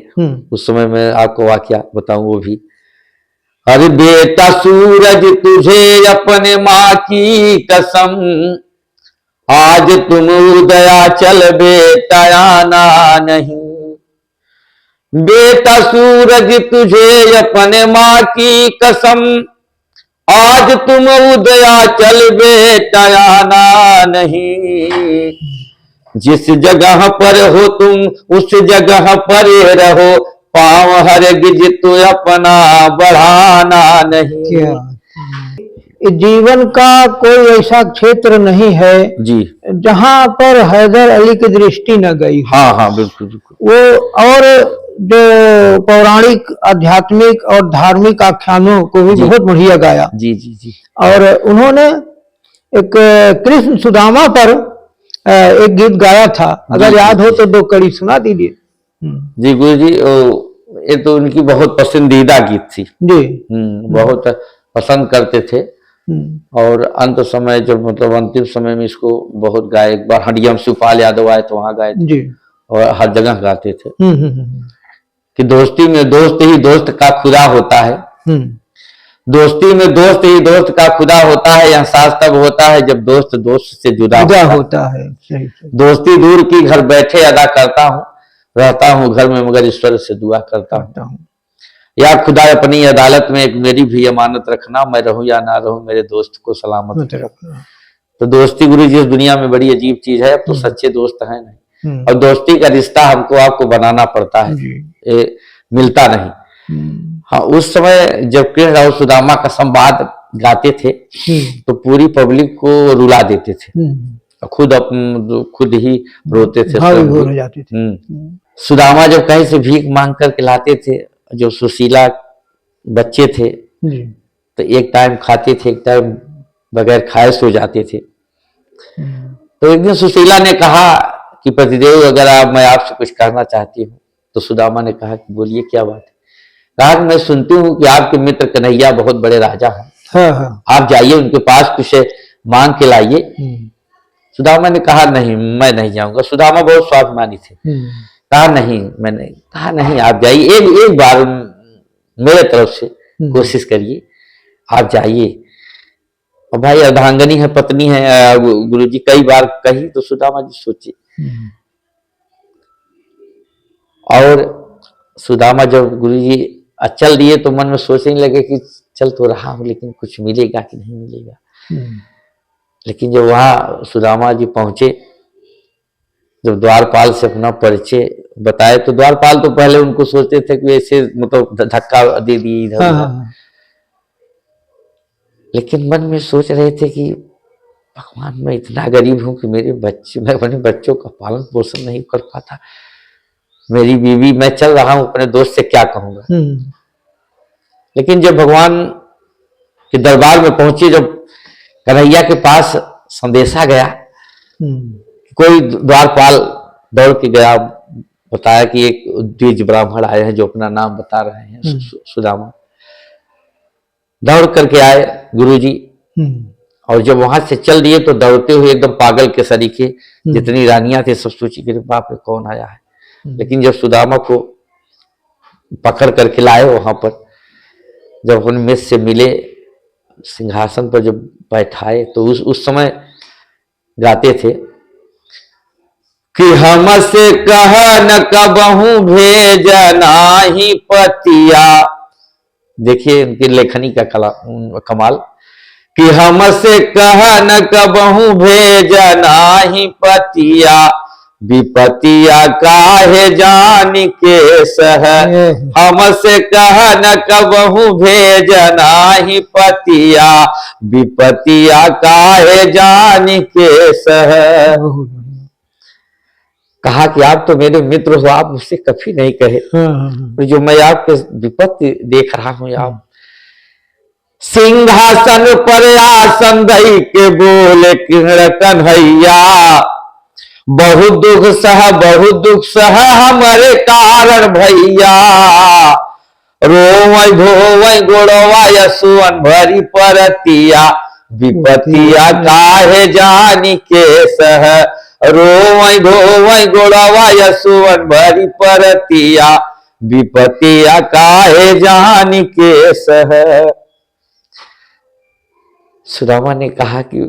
उस समय मैं आपको वाकया बताऊं वो भी। अरे बेटा सूरज तुझे अपने माँ की कसम, आज तुम उदया चल बेटा आना नहीं, बेटा सूरज तुझे अपने माँ की कसम, आज तुम उदया चल बेटा आना नहीं, जिस जगह पर हो तुम उस जगह पर रहो, पाँव हरगिज तो अपना बढ़ाना नहीं। क्या जीवन का कोई ऐसा क्षेत्र नहीं है जी जहां पर हैदर अली की दृष्टि न गई। हाँ हाँ बिल्कुल बिल्कुल। वो और जो पौराणिक आध्यात्मिक और धार्मिक आख्यानों को भी बहुत बढ़िया गाया। जी जी जी। और उन्होंने एक कृष्ण सुदामा पर एक गीत गाया था, अगर याद हो तो दो कड़ी सुना दीजिए। जी गुरु जी, ये तो उनकी बहुत पसंदीदा गीत थी जी। बहुत पसंद करते थे। और अंत समय जब मतलब अंतिम समय में इसको बहुत गाए, एक बार हडिया में सुपाल यादव आए तो वहां गाए थे और हर जगह गाते थे कि दोस्ती में दोस्त ही दोस्त का खुदा होता है, दोस्ती में दोस्त ही दोस्त का खुदा होता है, एहसास तब होता है जब दोस्त दोस्त से जुदा होता है। दोस्ती दूर की घर बैठे अदा करता हूँ, रहता हूँ घर में मगर ईश्वर से दुआ करता हूँ, या खुदा अपनी अदालत में एक मेरी भी अमानत रखना, मैं रहूं या ना रहूं मेरे दोस्त को सलामत रखना। तो दोस्ती गुरु जी इस दुनिया में बड़ी अजीब चीज है, अब तो सच्चे दोस्त हैं नहीं, और दोस्ती का रिश्ता हमको आपको बनाना पड़ता है, ये मिलता नहीं। हाँ, उस समय जब कृष्ण और सुदामा का संवाद गाते थे तो पूरी पब्लिक को रुला देते थे, खुद ही रोते थे, हो जाते थे। सुदामा जब कहीं से भीख मांग करके लाते थे, जो सुशीला बच्चे थे तो एक टाइम खाते थे, एक टाइम बगैर खाए सो जाते थे। तो एक दिन सुशीला ने कहा कि पतिदेव अगर मैं आपसे कुछ कहना चाहती हूँ, तो सुदामा ने कहा कि बोलिए क्या बात है। कहा मैं सुनती हूँ कि आपके मित्र कन्हैया बहुत बड़े राजा हैं, आप जाइए उनके पास कुछ मांग के लाइए। सुदामा ने कहा नहीं, मैं नहीं जाऊंगा। सुदामा बहुत स्वाभिमानी थे, कहा नहीं मैं नहीं, कहा नहीं आप जाइए, एक बार मेरे तरफ से कोशिश करिए, आप जाइए। और भाई अर्धांगनी है, पत्नी है, गुरुजी कई बार कही तो सुदामा जी सोचे। और सुदामा जब गुरुजी चल दिए तो मन में सोचने लगे कि चल तो रहा हूं लेकिन कुछ मिलेगा कि नहीं मिलेगा। लेकिन जब वहां सुदामा जी पहुंचे, जब द्वारपाल से अपना परिचय बताए तो द्वारपाल तो पहले उनको सोचते थे कि ऐसे मतलब धक्का दे दिए इधर, लेकिन मन में सोच रहे थे कि भगवान मैं इतना गरीब हूं कि मेरे बच्चे, मैं अपने बच्चों का पालन पोषण नहीं कर पाता, मेरी बीवी, मैं चल रहा हूं अपने दोस्त से क्या कहूंगा। लेकिन जब भगवान के दरबार में पहुंचे, जब कन्हैया के पास संदेशा गया, कोई द्वारपाल दौड़ के गया, बताया कि एक द्विज ब्राह्मण आए हैं जो अपना नाम बता रहे हैं, सुदामा। दौड़ करके आए गुरुजी, और जब वहां से चल दिए तो दौड़ते हुए एकदम पागल के सरीखे, जितनी रानियां थे सब सोची कि बाप रे कौन आया है। लेकिन जब सुदामा को पकड़ करके लाए वहां पर, जब अपने मित्र से मिले, सिंहासन पर जब बैठाए तो उस समय गाते थे कि हमसे कह न कबहू भेजना ही पतिया। देखिए उनकी लेखनी का कमाल, कि हमसे कह न कबहू भेजना ही पतिया, विपतिया काहे जान के सह। हमसे कह न कबहू भेजना ही पतिया, विपतिया काहे जान के सह। कहा कि आप तो मेरे मित्र हो, आप मुझसे कभी नहीं कहे जो मैं आपके विपत्ति देख रहा हूं। आप सिंहासन पर आसन दई के बोले किरण कन्हैया, बहुत दुख सह हमारे कारण भैया, रोवै धोवै गोड़वा यसुअन भरी परतिया, विपतिया काहे जानी के सह। रोवै धोवै गोड़वा यसुअन भरी परतिया, विपतिया काहे जानी के सह। सुदामा ने कहा कि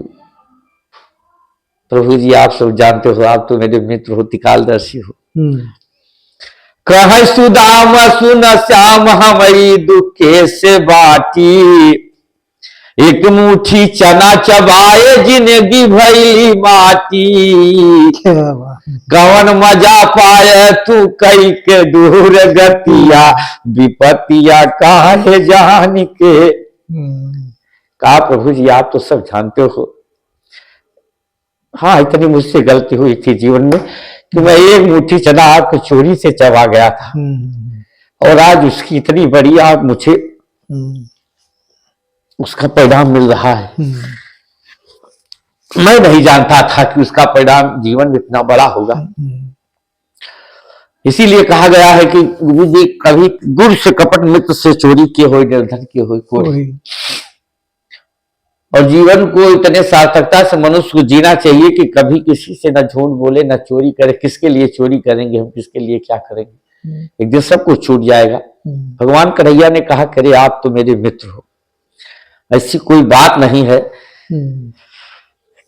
प्रभु जी आप सब जानते हो, आप तो मेरे मित्र हो, त्रिकालदर्शी हो। कह सुदाम सुन श्याम हमारी दुखे से बाटी, एक मुट्ठी चना चबाए जिंदगी भैली माटी, कवन मजा पाए तू कई के दूर गतिया, विपतिया काहे जान के। कहा प्रभु जी आप तो सब जानते हो, हाँ इतनी मुझसे गलती हुई थी जीवन में कि मैं एक मुट्ठी चना आपको चोरी से चबा गया था, और आज उसकी इतनी बड़ी आप मुझे उसका परिणाम मिल रहा है। मैं नहीं जानता था कि उसका परिणाम जीवन में इतना बड़ा होगा। इसीलिए कहा गया है कि गुरु जी कभी गुर से कपट मित्र से चोरी किए हो, निर्धन किए हो कोई। और जीवन को इतने सार्थकता से मनुष्य को जीना चाहिए कि कभी किसी से न झूठ बोले, न चोरी करे। किसके लिए चोरी करेंगे हम, किसके लिए क्या करेंगे, एक दिन सब कुछ छूट जाएगा। भगवान कन्हैया ने कहा करे आप तो मेरे मित्र हो, ऐसी कोई बात नहीं है।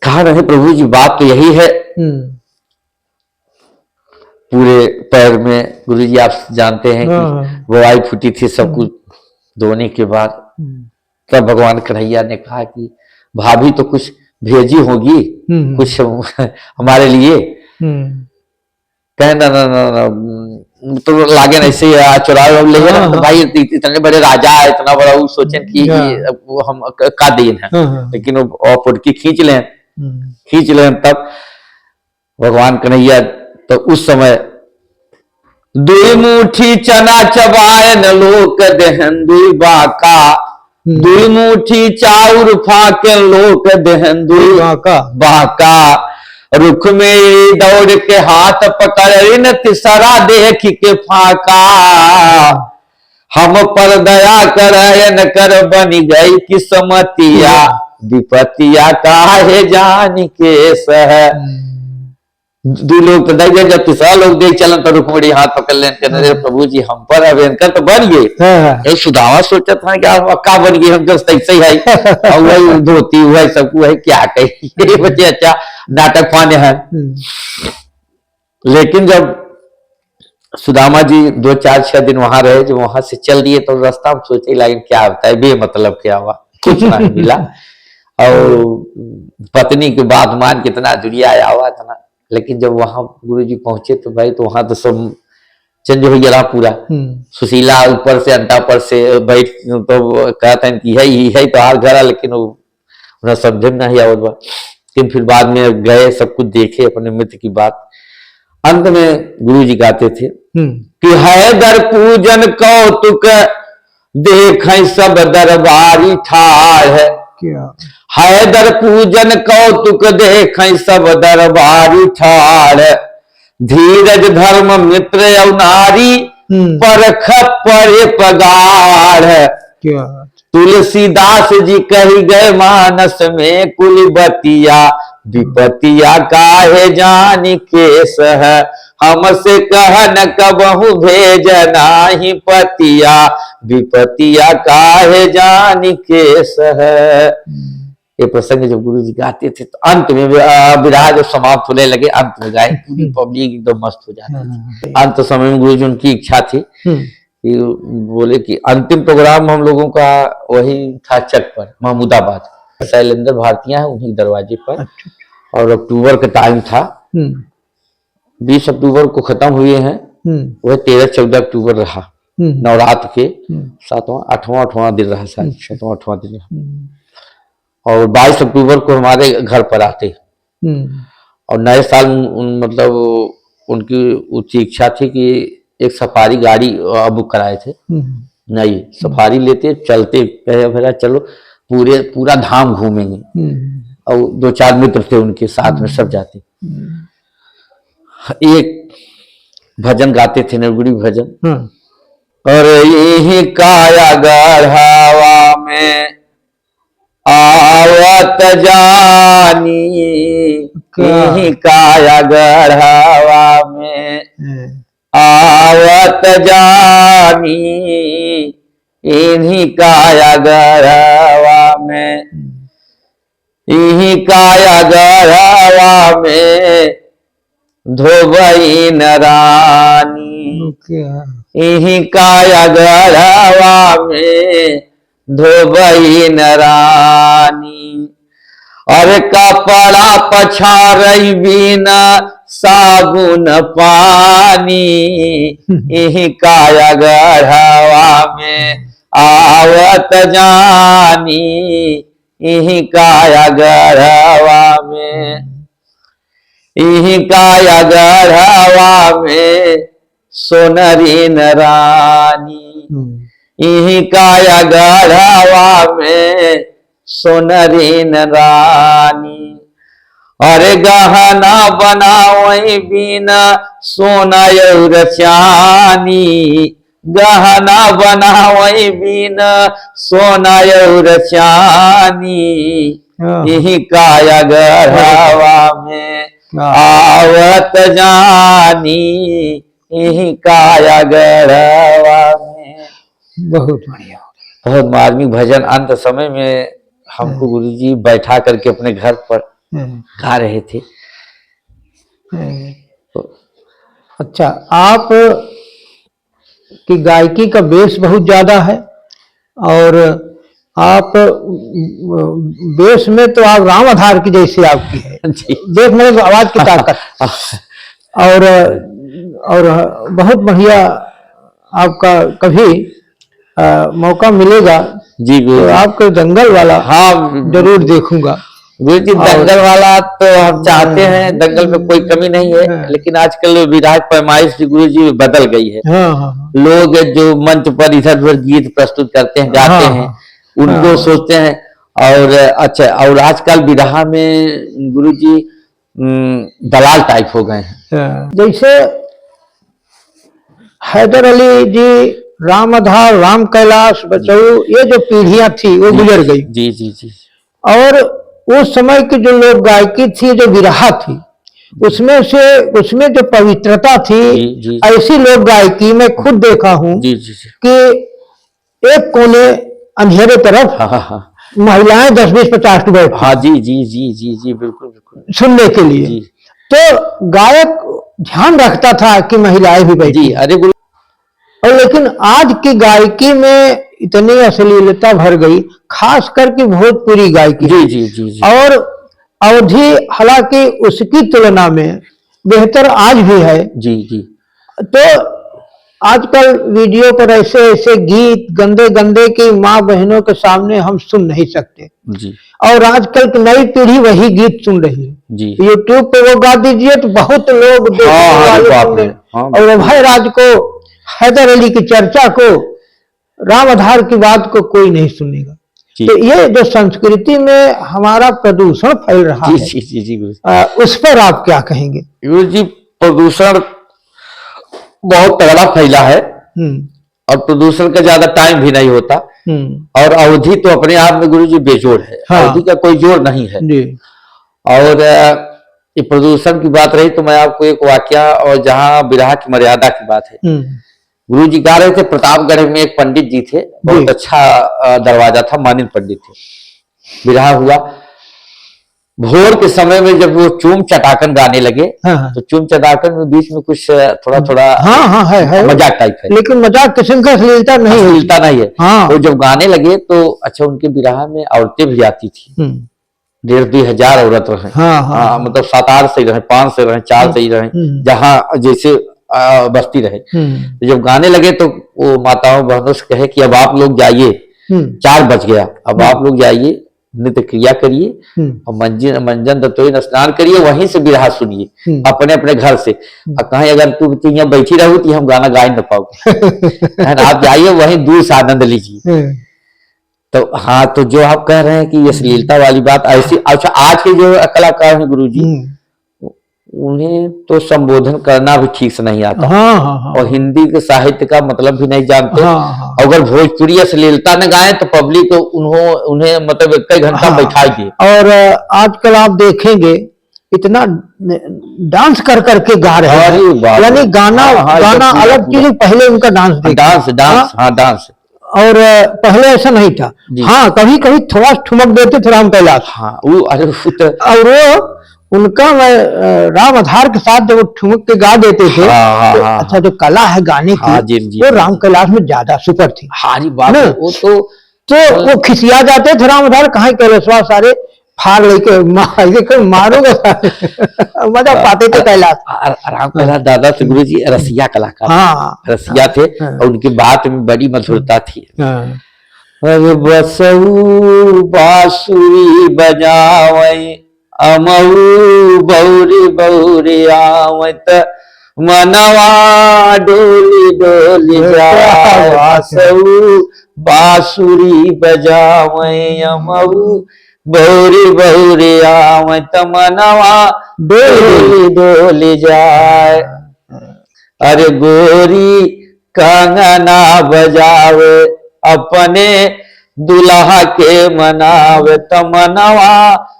कहा नहीं प्रभु जी बात तो यही है। पूरे पैर में गुरु जी आप जानते हैं कि बुआई फूटी थी, सब कुछ धोने के बाद तब भगवान कन्हैया ने कहा कि भाभी तो कुछ भेजी होगी कुछ हमारे लिए। कहे ना ना ना ना तो लागे ना ऐसे चुरा ले ना, तो भाई इतने बड़े राजा है, इतना बड़ा वो सोचे कि वो हम का देन है, लेकिन वो पुटकी खींच लें तब भगवान कन्हैया तो उस समय दुई मुट्ठी चना चबाए न लोक देहन दुई बाका, दुई मुट्ठी चाउर फाके लोक देहन दुई बाका, रुख में दौड़ के हाथ पकड़ न तिसरा देख के फाका, हम पर दया कर कर बनी गई किस्मतिया, विपतिया काहे जान के सह। दो लोग तो नहीं जब तीसरा लोग देख चलन तो रुक्मणी हाथ पकड़ लें कहने प्रभु जी हम पर अभियंकर तो बन गए। सुदामा सोचा था कि अक्का बन गए हम, जब ऐसे ही है वही धोती हुआ सब है क्या कही बच्चे अच्छा नाटक फाने हैं। लेकिन जब सुदामा जी 2-4-6 दिन वहां रहे, जब वहां से चल दिए तो रास्ता में सोचे लेकिन क्या होता है, बेमतलब क्या हुआ, कुछ नहीं मिला। और पत्नी की बात मान कितना दुनिया आया हुआ था ना। लेकिन जब वहां गुरु जी पहुंचे तो भाई तो वहां तो सब चेंज हो गया पूरा। सुशीला ऊपर से अंटा पर से बैठ तो कहते हैं कि है तो हाल घर, लेकिन वो उन्हें समझ नहीं आया। लेकिन फिर बाद में गए, सब कुछ देखे अपने मित्र की बात। अंत में गुरु जी गाते थे कि हैदर पूजन कौतुक देख सब दरबारी ठार है, हैदर पूजन कौतुक देख सब दरबारी ठार, धीरज धर्म मित्र नारी परख परे पगार। तुलसीदास जी कही गए मानस में कुलबतिया, विपतिया काहे जान के सह, हमसे कहन कबहू भेज नाही पतिया, विपतिया काहे जान के सह। ये प्रसंग जब गुरु जी गाते थे तो अंत में विराह जब समाप्त होने लगे, अंत में गाए, पूरी पब्लिक एकदम मस्त हो जाती थी। अंत समय में गुरु जी उनकी इच्छा थी कि बोले कि अंतिम प्रोग्राम हम लोगों का वही था चक पर, महमूदाबाद, शैलेंद्र भारतीय है उन्हीं दरवाजे पर। और अक्टूबर का टाइम था, 20 अक्टूबर को खत्म हुए हैं, वह 13-14 अक्टूबर रहा, नवरात्र के 7वां 8वां दिन रहा, शायद 7वां 8वां दिन रहा। और 22 अक्टूबर को हमारे घर पर आते। और नए साल मतलब उनकी ऊंची इच्छा थी कि एक सफारी गाड़ी बुक कराए थे, नई सफारी लेते चलते, कहे चलो पूरा धाम घूमेंगे। और 2-4 मित्र थे उनके साथ में, सब जाते। एक भजन गाते थे, निर्गुणी भजन। और यही काया गढ़ावा में आवत जानी, यही काया गढ़ावा में आवत जानी, इन्हीं काया गढ़ावा में इही काया गढ़वा में धोबई न रानी, इही काया गढ़वा में धोबई न रानी। अरे कपड़ा पछारई बिना साबुन पानी, इही काया गढ़वा में आवत जानी, इही काया गढ़वा में, इही काया गढ़वा में सोनरी न रानी, इही काया गढ़वा में सोनरी न रानी। अरे गहना बनावई बिना सोना और चानी, गहना बनावई बिना सोना और चानी, यही काया गढ़वा में आवत जानी, यही काया गढ़वा में। बहुत बढ़िया, बहुत मार्मिक भजन अंत समय में हमको गुरुजी बैठा करके अपने घर पर गा रहे थे। अच्छा, आप की गायकी का बेस बहुत ज्यादा है और आप बेस में तो आप राम आधार की जैसी आपकी है, देख मेरे आवाज की ताकत और बहुत बढ़िया। आपका कभी मौका मिलेगा जी तो आपको दंगल वाला जरूर देखूंगा। गुरु जी दंगल वाला तो हम चाहते हैं, दंगल में कोई कमी नहीं है, लेकिन आजकल विधायक पैमाइश गुरु जी बदल गई है। लोग जो मंच पर इधर उधर गीत प्रस्तुत करते हैं, गाते हैं, उनको सोचते हैं। और अच्छा, और आजकल विधा में गुरु जी दलाल टाइप हो गए हैं। जैसे हैदर अली जी, राम आधार, राम कैलाश, बचऊ, ये जो पीढ़ियां थी वो गुजर गई। जी जी जी। और उस समय की जो लोक गायकी थी, जो विरहा थी, उसमें जो पवित्रता थी, ऐसी लोक गायकी मैं खुद देखा हूँ कि एक कोने अंधेरे तरफ महिलाएं 10-20-50 बैठ, हाँ जी जी जी जी जी, बिल्कुल बिल्कुल, सुनने के लिए। तो गायक ध्यान रखता था कि महिलाएं भी बैठी। अरे गुरु, और लेकिन आज की गायकी में इतनी अश्लीलता भर गई, खास करके भोजपुरी गायकी। जी जी जी जी। और अवधि हालांकि उसकी तुलना में बेहतर आज भी है। जी जी। तो आजकल वीडियो पर ऐसे ऐसे गीत गंदे गंदे की माँ बहनों के सामने हम सुन नहीं सकते जी। और आजकल की नई पीढ़ी वही गीत सुन रही है जी। यूट्यूब पे वो गा दीजिए तो बहुत लोग देखने और अभय राज को, हैदर अली की चर्चा को, राम आधार की बात को कोई नहीं सुनेगा। तो ये जो संस्कृति में हमारा प्रदूषण फैल रहा है, जी जी जी उस पर आप क्या कहेंगे? गुरु जी, प्रदूषण बहुत तगड़ा फैला है और प्रदूषण का ज्यादा टाइम भी नहीं होता और अवधि तो अपने आप में गुरु जी बेजोड़ है। हाँ। अवधि का कोई जोड़ नहीं है जी। और ये प्रदूषण की बात रही तो मैं आपको एक वाकया, और जहाँ विरहा की मर्यादा की बात है, गुरु जी गा रहे थे, प्रतापगढ़ में एक पंडित जी थे, बहुत अच्छा दरवाजा था, मानिन पंडित थे। विरहा हुआ, भोर के समय में जब वो चूम चटाकन गाने लगे, तो चूम चटाकन में बीच में कुछ थोड़ा थोड़ा है मजाक टाइप है, लेकिन मजाक किस्म का अश्लीलता नहीं है। वो जब गाने लगे तो अच्छा, उनके विरहा में औरतें भी आती थी, 1,500-2 हजार औरत रहे। मतलब 7-8 से रहे, 5 से रहे, 4 से ही रहे, जहाँ जैसे बस्ती रहे। तो जब गाने लगे तो वो माताओं बहनों से कहे कि अब आप लोग जाइए, 4 बज गया, अब आप लोग जाइए, नित्य क्रिया करिए और मंजन दत्तोई स्नान करिए, वहीं से विरहा सुनिए अपने अपने घर से। अब कहीं अगर तू यहाँ बैठी रहो तो हम गाना गा न पाओगे, आप जाइए वहीं दूर से आनंद लीजिए। तो हाँ, तो जो आप कह रहे हैं कि अश्लीलता वाली बात ऐसी, अच्छा आज के जो कलाकार हैं गुरु जी, उन्हें तो संबोधन करना भी ठीक से नहीं आता। और हिंदी के साहित्य का मतलब भी नहीं जानते। अगर भोजपुरी अश्लीलता न गाएं तो पब्लिक उन्हें मतलब 1 घंटा बैठा दिए। और आजकल आप देखेंगे इतना डांस कर करके गा रहे हैं, यानी गाना अलग चीज, पहले उनका डांस डांस। और पहले ऐसा नहीं था। हाँ, कभी कभी थोड़ा ठुमक देते थे राम कैलाश। हाँ, वो अरे और वो उनका मैं राम आधार के साथ जब वो ठुमक के गा देते थे, हाँ, तो हाँ, अच्छा जो कला है गाने की, हाँ, जी, वो राम कैलाश में ज्यादा सुपर थी। हाँ जी, बात वो तो वो खिसिया जाते थे राम आधार, कहाँ कैलाशवा सारे फाड़ लेके मारोगे मजा पाते थे कैलाश। राम कैलाश दादा से गुरु जी रसिया कलाकार, हाँ, रसिया थे, और उनकी बात में बड़ी मधुरता थी। अरे बसऊ बांसुरी बजावै अमऊ बौरी बौरी आवत मनवा डोली डोली जाए। बसऊ बांसुरी बजावै अमऊ बौरी बौरी आवत मनवा डोली डोली जाए। अरे गोरी कंगना बजावे अपने दुल्हा के मनावे तमनवा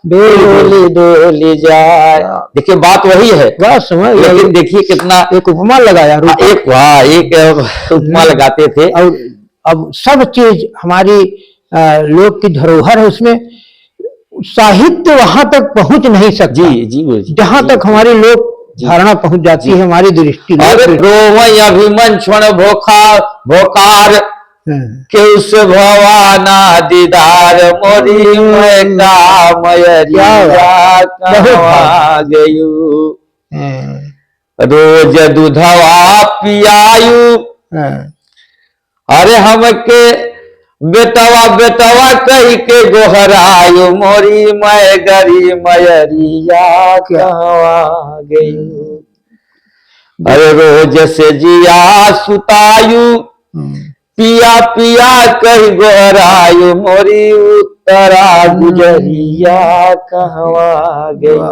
डोली डोली जाए। देखिए बात वही है, बस समझ, लेकिन देखिए कितना एक उपमा लगाया, एक उपमा लगाते थे। और अब सब चीज हमारी लोक की धरोहर है, उसमें साहित्य वहां तक पहुंच नहीं सकता। जी जहां तक हमारी लोक धारणा पहुंच जाती है, हमारी दृष्टि। अभिमन क्षण भोकार के उस भवाना दीदार मोरी मैं गयू रोज दूधवा पियायु। अरे हमके बेटवा बेटवा कही के गोहरायु मोरी मैं गरी मयरिया कहवा गयू। अरे रोज से जिया सुतायु पिया पिया कही गोहरायु मोरी उत्तरा गुजरिया कहवा गयू।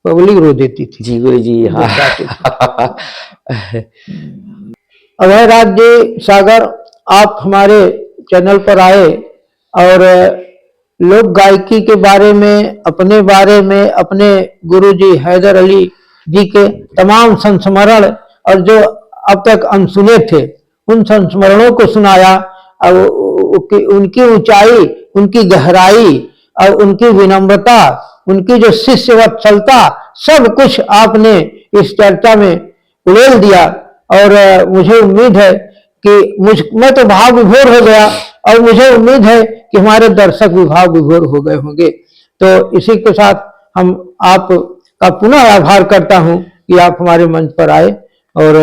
पब्लिक रो देती थी। जी गुरु जी, हाँ। अभय राज जी सागर, आप हमारे चैनल पर आए और लोक गायकी के बारे में, अपने गुरुजी हैदर अली जी के तमाम संस्मरण और जो अब तक अनसुने थे उन संस्मरणों को सुनाया। और उनकी ऊंचाई, उनकी गहराई और उनकी विनम्रता, उनकी जो शिष्य वत्सलता, सब कुछ आपने इस चर्चा में उड़ेल दिया। और मुझे उम्मीद है कि मैं तो भाव विभोर हो गया, और मुझे उम्मीद है कि हमारे दर्शक भी भाव विभोर हो गए होंगे। तो इसी के साथ हम आपका पुनः आभार करता हूं कि आप हमारे मंच पर आए, और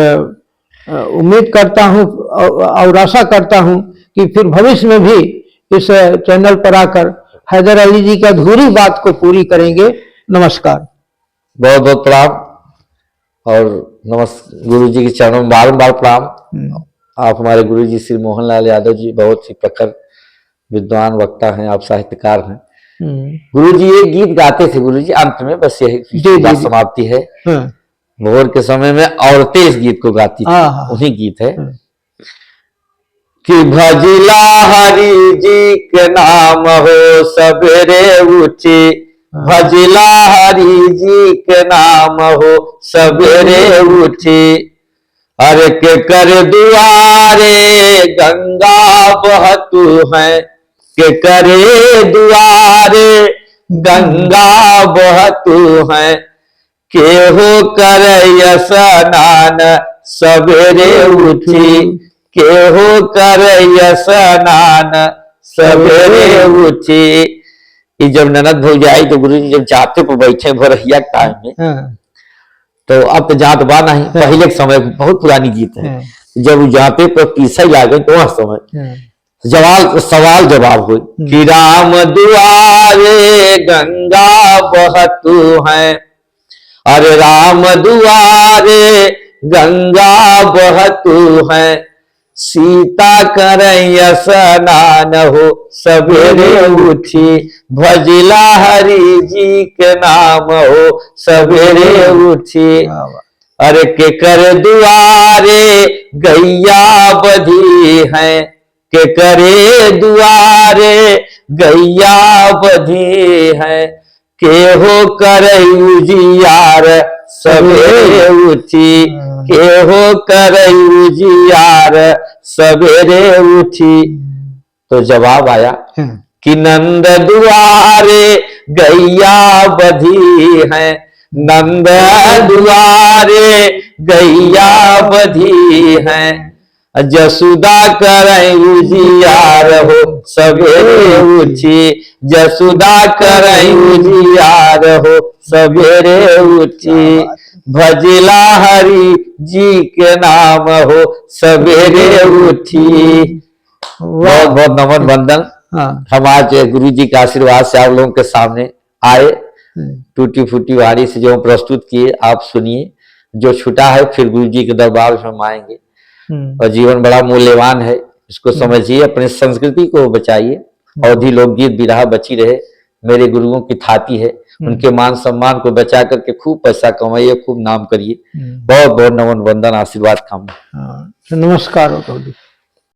उम्मीद करता हूं और आशा करता हूं कि फिर भविष्य में भी इस चैनल पर आकर हैदर अली जी की अधूरी बात को पूरी करेंगे। नमस्कार, बहुत बहुत प्रणाम। और नमस्कार, गुरु जी के चरणों में बारंबार प्रणाम। आप हमारे गुरु जी श्री मोहनलाल यादव जी बहुत ही प्रखर विद्वान वक्ता हैं, आप साहित्यकार हैं। गुरु जी एक गीत गाते थे गुरु जी अंत में, बस यही समाप्ति है। भोर के समय में औरतें इस गीत को गाती थी, वही गीत है कि भजिला हरि जी के नाम हो सवेरे उठी, भजिला हरि जी के नाम हो सवेरे उठी। अरे के कर दुआरे गंगा बहतू है, के करे दुआरे गंगा बहतू है। केहो करे स्नान सवेरे उठी, केहो करे स्नान सवेरे उठी। जब ननद भौजाई तो गुरु जी जब जाते पर बैठे भोरहिया टाइम में, तो अब तो जात बा नहीं, पहले के समय बहुत पुरानी गीत है। जब जाते पर पीछे लागे तो वह समय सवाल जवाब हो कि राम दुआरे गंगा बहतू है। अरे राम दुआरे गंगा बहतू है, सीता करैया स्नान हो सवेरे उठी। भजिला हरि जी के नाम हो सवेरे उठी। अरे के कर दुआरे गैया बधी है, के करे दुआरे गैया बधी है। केहो करे उजियार सवेरे उठी, केहो करे उजियार सवेरे उठी। तो जवाब आया कि नंद दुआरे गैया बधी है, नंद दुआरे गैया बधी है, जसुदा करे उजियार हो सवेरे उठी, जसुदा करे उजियार हो सवेरे उठी, भजला हरि जी के नाम हो सवेरे उठी। बहुत बहुत नमन वंदन। हम आज गुरु जी के आशीर्वाद से आप लोगों के सामने आए, टूटी फूटी वाणी से जो प्रस्तुत किए आप सुनिए। जो छूटा है फिर गुरु जी के दरबार में हम आएंगे। और जीवन बड़ा मूल्यवान है, इसको समझिए, अपने संस्कृति को बचाइए। अवधी लोकगीत बिरहा बची रहे, मेरे गुरुओं की थाती है, उनके मान सम्मान को बचा करके खूब पैसा कमाइए, खूब नाम करिए। बहुत बहुत नमन वंदन, आशीर्वाद कामना। नमस्कार।